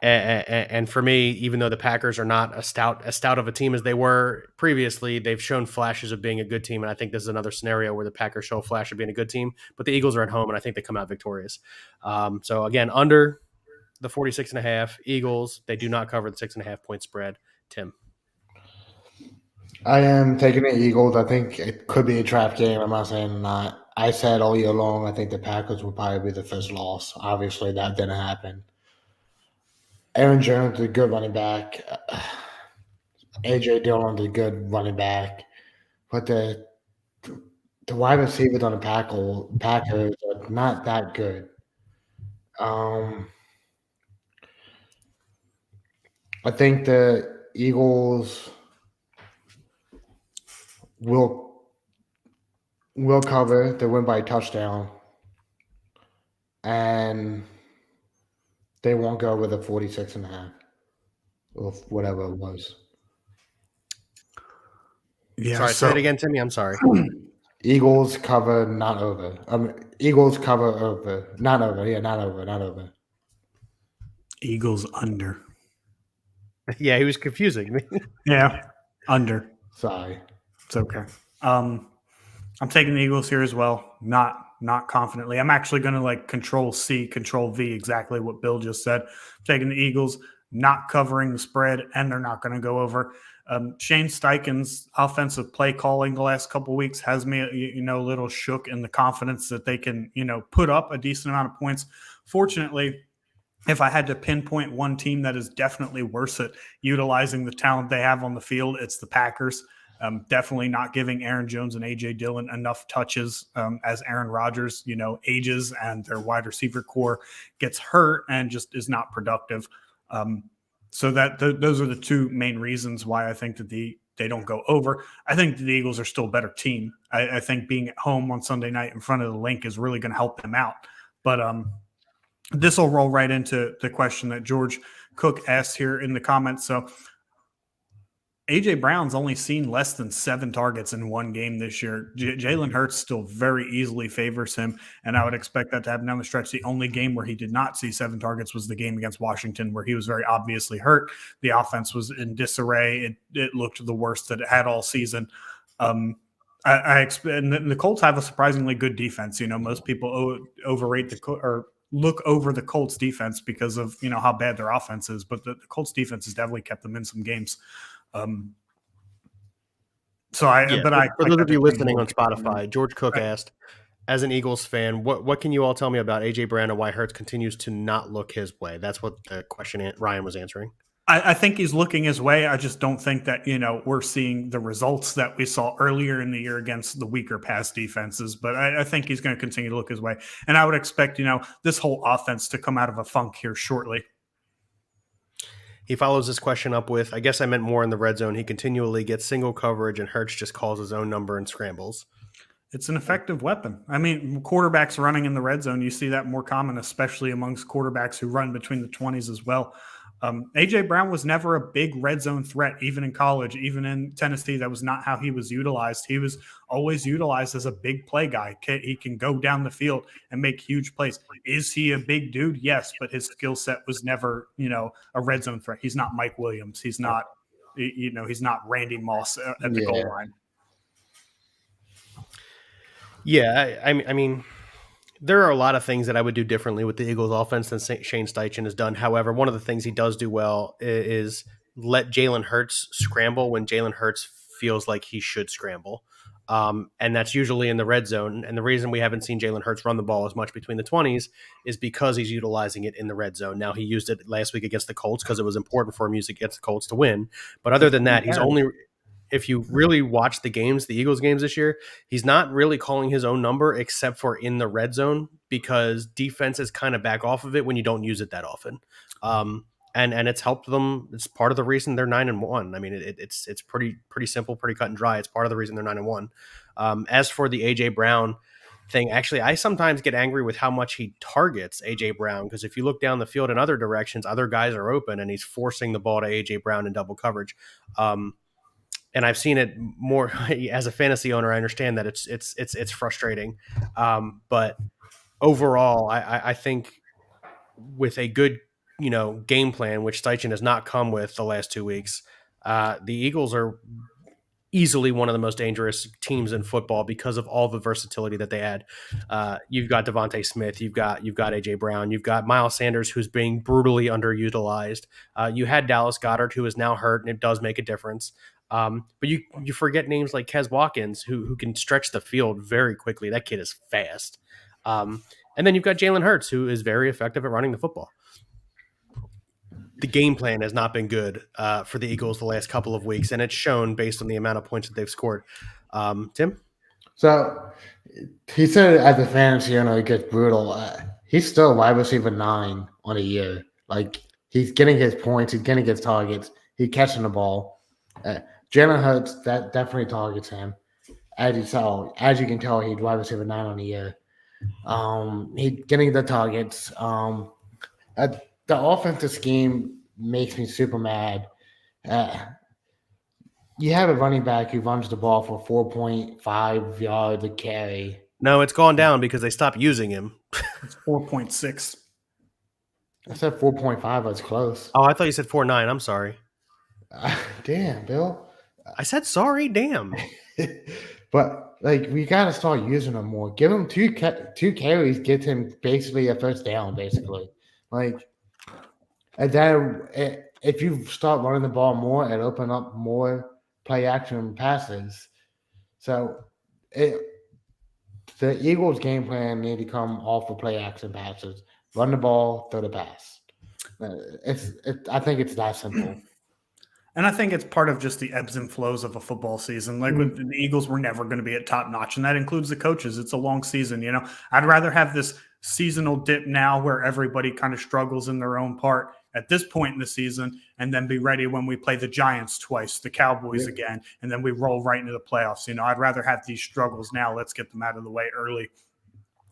And for me, even though the Packers are not as stout of a team as they were previously, they've shown flashes of being a good team. And I think this is another scenario where the Packers show a flash of being a good team, but the Eagles are at home, and I think they come out victorious. So again, under the 46.5 Eagles, they do not cover the 6.5 point spread. Tim. I am taking the Eagles. I think it could be a trap game. I'm not saying not. I said all year long, I think the Packers will probably be the first loss. Obviously, that didn't happen. Aaron Jones is a good running back. A.J. Dillon is a good running back. But the wide receivers on the Packers are not that good. I think the Eagles will cover. They win by a touchdown. And they won't go with a 46.5 or whatever it was. Yeah. Sorry, say it again, Timmy. I'm sorry. Eagles cover, not over. Eagles cover over, not over. Yeah, not over. Eagles under. Yeah, he was confusing me. Yeah, under. Sorry, it's okay. I'm taking the Eagles here as well. Not confidently. I'm actually going to Control C, Control V, exactly what Bill just said. I'm taking the Eagles, not covering the spread, and they're not going to go over. Shane Steichen's offensive play calling the last couple of weeks has me, a little shook in the confidence that they can, put up a decent amount of points. Fortunately, if I had to pinpoint one team that is definitely worse at utilizing the talent they have on the field, it's the Packers. Definitely not giving Aaron Jones and A.J. Dillon enough touches as Aaron Rodgers, ages and their wide receiver core gets hurt and just is not productive. So those are the two main reasons why I think that they don't go over. I think the Eagles are still a better team. I think being at home on Sunday night in front of the Link is really going to help them out. But this will roll right into the question that George Cook asked here in the comments. So A.J. Brown's only seen less than 7 targets in one game this year. Jalen Hurts still very easily favors him, and I would expect that to happen down the stretch. The only game where he did not see 7 targets was the game against Washington, where he was very obviously hurt. The offense was in disarray. It looked the worst that it had all season. And the Colts have a surprisingly good defense. Most people overrate or look over the Colts defense because of how bad their offense is, but the Colts defense has definitely kept them in some games. For those of you listening on Spotify, George Cook asked, as an Eagles fan, what can you all tell me about A.J. Brown and why Hurts continues to not look his way? That's what the question Ryan was answering. I think he's looking his way. I just don't think that, we're seeing the results that we saw earlier in the year against the weaker pass defenses. But I think he's going to continue to look his way. And I would expect, this whole offense to come out of a funk here shortly. He follows this question up with, I guess I meant more in the red zone. He continually gets single coverage and Hurts just calls his own number and scrambles. It's an effective weapon. I mean, quarterbacks running in the red zone, you see that more common, especially amongst quarterbacks who run between the 20s as well. A.J. Brown was never a big red zone threat, even in college, even in Tennessee. That was not how he was utilized. He was always utilized as a big play guy. He can go down the field and make huge plays. Is he a big dude? Yes, but his skill set was never, a red zone threat. He's not Mike Williams. He's not, he's not Randy Moss at the goal line. Yeah, I mean, there are a lot of things that I would do differently with the Eagles offense than Shane Steichen has done. However, one of the things he does do well is let Jalen Hurts scramble when Jalen Hurts feels like he should scramble. And that's usually in the red zone. And the reason we haven't seen Jalen Hurts run the ball as much between the 20s is because he's utilizing it in the red zone. Now, he used it last week against the Colts because it was important for him against the Colts to win. But other than that, he's only – if you really watch the Eagles games this year, he's not really calling his own number except for in the red zone because defenses kind of back off of it when you don't use it that often. and it's helped them. It's part of the reason they're 9-1. I mean, it's pretty simple, pretty cut and dry. It's part of the reason they're 9-1. As for the AJ Brown thing, actually, I sometimes get angry with how much he targets AJ Brown, because if you look down the field in other directions, other guys are open, and he's forcing the ball to AJ Brown in double coverage. And I've seen it more as a fantasy owner. I understand that it's frustrating, but overall, I think with a good game plan, which Steichen has not come with the last 2 weeks, the Eagles are easily one of the most dangerous teams in football because of all the versatility that they add. You've got Devontae Smith, you've got AJ Brown, you've got Miles Sanders, who's being brutally underutilized. You had Dallas Goedert, who is now hurt, and it does make a difference. But you forget names like Kes Watkins, who can stretch the field very quickly. That kid is fast. And then you've got Jalen Hurts, who is very effective at running the football. The game plan has not been good for the Eagles the last couple of weeks, and it's shown based on the amount of points that they've scored. Tim? So he said as a fantasy owner, it gets brutal. He's still wide receiver 9 on a year. Like, he's getting his points, he's getting his targets, he's catching the ball. Jalen Hurts, that definitely targets him. As you can tell, he's wide receiver 9 on a year. He's getting the targets. The offensive scheme makes me super mad. You have a running back who runs the ball for 4.5 yards a carry. No, it's gone down because they stopped using him. It's 4.6. I said 4.5. I was close. Oh, I thought you said 4.9. I'm sorry. Damn, Bill. I said sorry. Damn. But we gotta start using him more. Give him two carries, get him basically a first down, basically. And then if you start running the ball more, it open up more play action passes. So the Eagles' game plan need to come off of play action passes. Run the ball, throw the pass. I think it's that simple. And I think it's part of just the ebbs and flows of a football season. With the Eagles, we're never going to be at top notch, and that includes the coaches. It's a long season. I'd rather have this seasonal dip now where everybody kind of struggles in their own part at this point in the season, and then be ready when we play the Giants twice, the Cowboys again, and then we roll right into the playoffs. I'd rather have these struggles now. Let's get them out of the way early.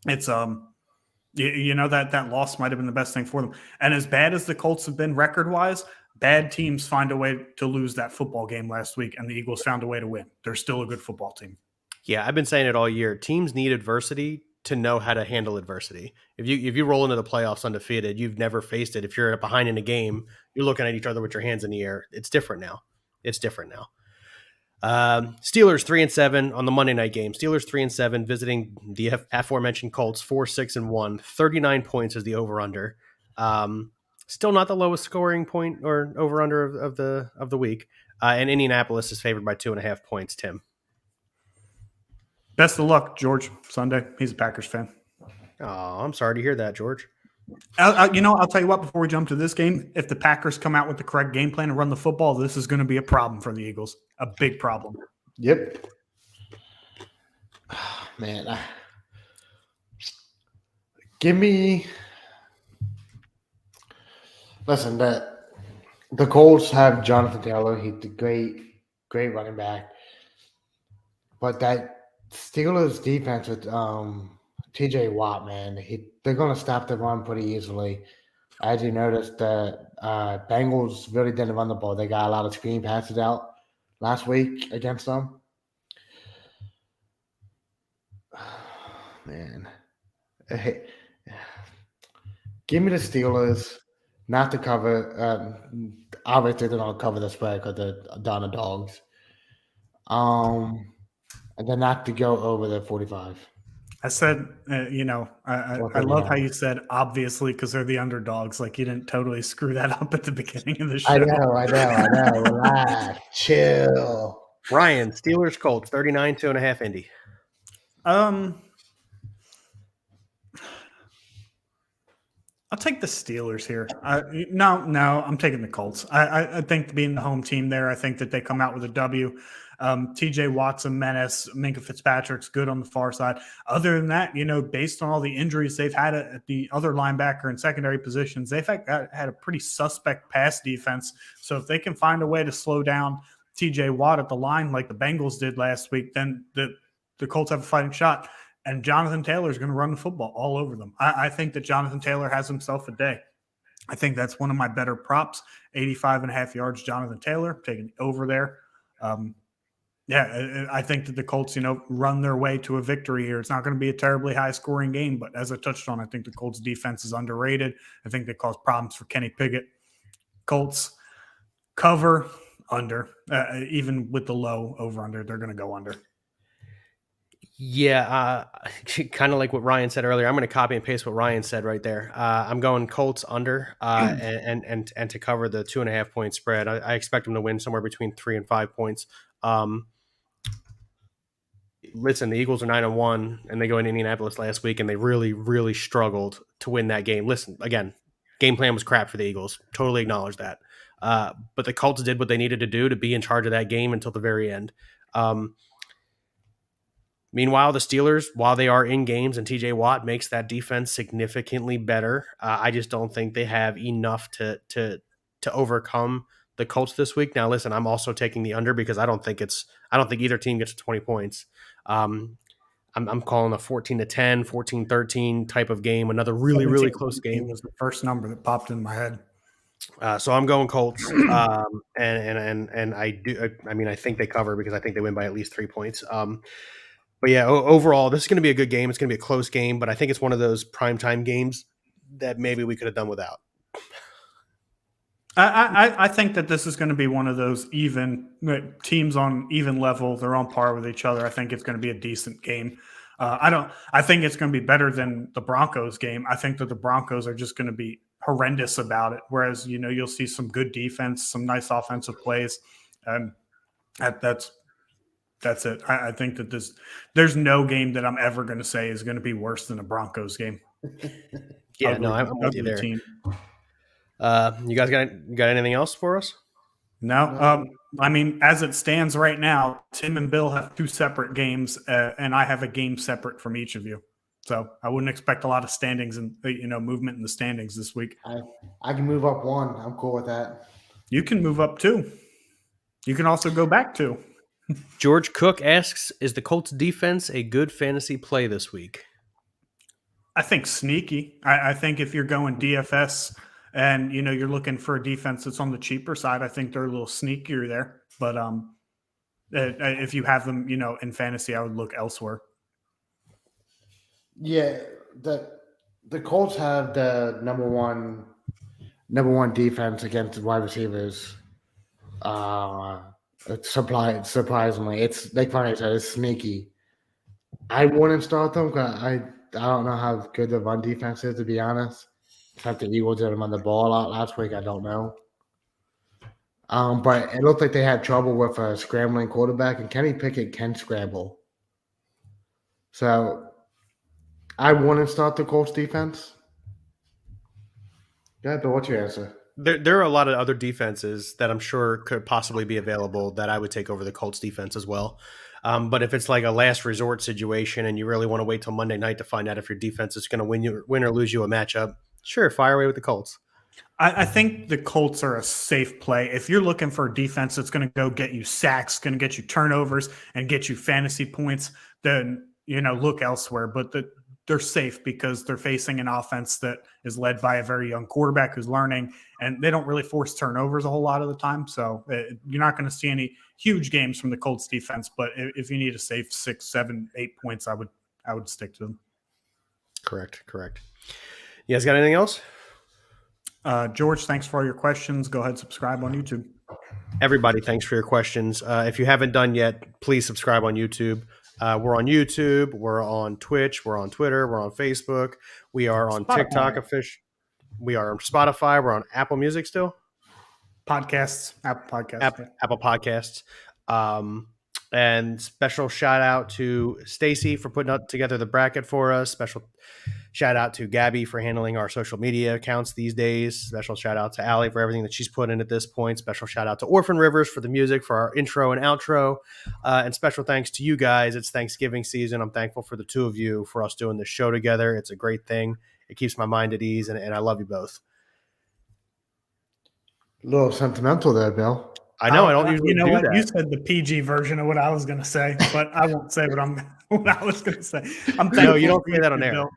It's that loss might have been the best thing for them. And as bad as the Colts have been record-wise, bad teams find a way to lose that football game last week, and the Eagles found a way to win. They're still a good football team. Yeah, I've been saying it all year. Teams need adversity to know how to handle adversity. If you roll into the playoffs undefeated, you've never faced it. If you're behind in a game, you're looking at each other with your hands in the air. It's different now. Steelers 3-7 on the Monday night game. Steelers 3-7 visiting the aforementioned Colts 4-6-1. 39 points is the over/under. Still not the lowest scoring point or over/under of the week. And Indianapolis is favored by 2.5 points. Tim. Best of luck, George. Sunday. He's a Packers fan. Oh, I'm sorry to hear that, George. I'll tell you what, before we jump to this game, if the Packers come out with the correct game plan and run the football, this is going to be a problem for the Eagles. A big problem. Yep. Oh, man. Give me... Listen, the Colts have Jonathan Taylor. He's a great running back. But that Steelers defense with T.J. Watt, man, they're going to stop the run pretty easily. As you noticed, the Bengals really didn't run the ball. They got a lot of screen passes out last week against them. Man. Give me the Steelers. Not to cover. Obviously, they're going to cover the spread because they're down the dogs. And then not to go over the 45. I said, I love how you said obviously because they're the underdogs. Like you didn't totally screw that up at the beginning of the show. I know. Relax, chill. Ryan, Steelers Colts 39 2.5 Indy. I'll take the Steelers here. No, I'm taking the Colts. I think being the home team there, I think that they come out with a W. TJ Watt's a menace. Minka Fitzpatrick's good on the far side. Other than that, based on all the injuries they've had at the other linebacker and secondary positions, they've had a pretty suspect pass defense. So if they can find a way to slow down TJ Watt at the line like the Bengals did last week, then the Colts have a fighting shot. And Jonathan Taylor is going to run the football all over them. I think that Jonathan Taylor has himself a day. I think that's one of my better props. 85.5 yards, Jonathan Taylor, taking over there. I think that the Colts, run their way to a victory here. It's not going to be a terribly high-scoring game, but as I touched on, I think the Colts' defense is underrated. I think they cause problems for Kenny Pickett. Colts cover under. Even with the low over-under, they're going to go under. Yeah, kind of like what Ryan said earlier. I'm going to copy and paste what Ryan said right there. I'm going Colts under and to cover the 2.5 point spread. I expect them to win somewhere between 3 and 5 points. Listen, the Eagles are 9-1, and they go into Indianapolis last week, and they really, really struggled to win that game. Listen, again, game plan was crap for the Eagles. Totally acknowledge that. But the Colts did what they needed to do to be in charge of that game until the very end. Meanwhile, the Steelers, while they are in games and TJ Watt makes that defense significantly better, I just don't think they have enough to overcome the Colts this week. Now, listen, I'm also taking the under because I don't think either team gets to 20 points. I'm calling a 14-10, 14-13 type of game, another really, really close game. Was the first number that popped in my head. So I'm going Colts, and I do. I mean, I think they cover because I think they win by at least 3 points. But yeah, overall, this is going to be a good game. It's going to be a close game, but I think it's one of those primetime games that maybe we could have done without. I think that this is going to be one of those even teams on even level. They're on par with each other. I think it's going to be a decent game. I think it's going to be better than the Broncos game. I think that the Broncos are just going to be horrendous about it. Whereas, you'll see some good defense, some nice offensive plays. And that's it. I think that there's no game that I'm ever going to say is going to be worse than a Broncos game. Yeah, no, I'm with you there. Team. You guys got anything else for us? No. I mean, as it stands right now, Tim and Bill have 2 separate games, and I have a game separate from each of you. So I wouldn't expect a lot of standings and movement in the standings this week. I can move up 1. I'm cool with that. You can move up 2. You can also go back 2. George Cook asks, is the Colts defense a good fantasy play this week? I think sneaky. I think if you're going DFS and, you're looking for a defense that's on the cheaper side, I think they're a little sneakier there. But if you have them, in fantasy, I would look elsewhere. Yeah, the Colts have the number one defense against wide receivers. Surprisingly, it's like Funny said, it's sneaky. I wouldn't start them because I don't know how good the run defense is, to be honest. In fact, the Eagles did them on the ball a lot last week. I don't know. But it looked like they had trouble with a scrambling quarterback, and Kenny Pickett can scramble. So I wouldn't start the Colts defense. Yeah, but what's your answer? There are a lot of other defenses that I'm sure could possibly be available that I would take over the Colts defense as well. But if it's like a last resort situation and you really want to wait till Monday night to find out if your defense is going to win or lose you a matchup, sure, fire away with the Colts. I think the Colts are a safe play. If you're looking for a defense that's going to go get you sacks, going to get you turnovers, and get you fantasy points, then look elsewhere. But they're safe because they're facing an offense that is led by a very young quarterback who's learning, and they don't really force turnovers a whole lot of the time. So you're not going to see any huge games from the Colts defense, but if you need a safe 6, 7, 8 points, I would stick to them. Correct. You guys got anything else? George, thanks for all your questions. Go ahead, subscribe on YouTube. Everybody, thanks for your questions. If you haven't done yet, please subscribe on YouTube. We're on YouTube. We're on Twitch. We're on Twitter. We're on Facebook. We are on TikTok. We are on Spotify. We're on Apple Music still. Podcasts, Apple Podcasts. Apple Podcasts. And special shout out to Stacy for putting together the bracket for us. Special Shout out to Gabby for handling our social media accounts these days. Special shout out to Allie for everything that she's put in at this point. Special shout out to Orphan Rivers for the music for our intro and outro. And special thanks to you guys. It's Thanksgiving season. I'm thankful for the two of you for us doing this show together. It's a great thing. It keeps my mind at ease, and I love you both. A little sentimental there, Bill. I know I don't usually do what? that. You said the PG version of what I was going to say, but I won't say what I was going to say. I'm thankful. No, you don't for say that on two, air. Bill.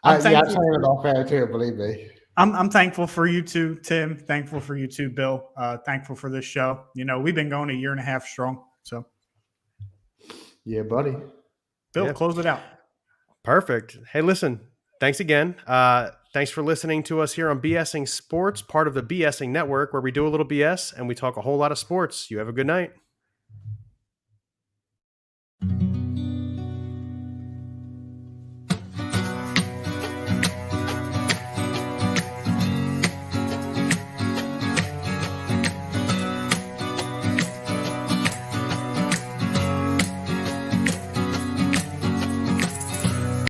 I'm saying it off air too, believe me. I'm thankful for you too, Tim. Thankful for you too, Bill. Thankful for this show. We've been going a year and a half strong. So, yeah, buddy. Bill, close it out. Perfect. Hey, listen, thanks again. Thanks for listening to us here on BSing Sports, part of the BSing Network, where we do a little BS and we talk a whole lot of sports. You have a good night.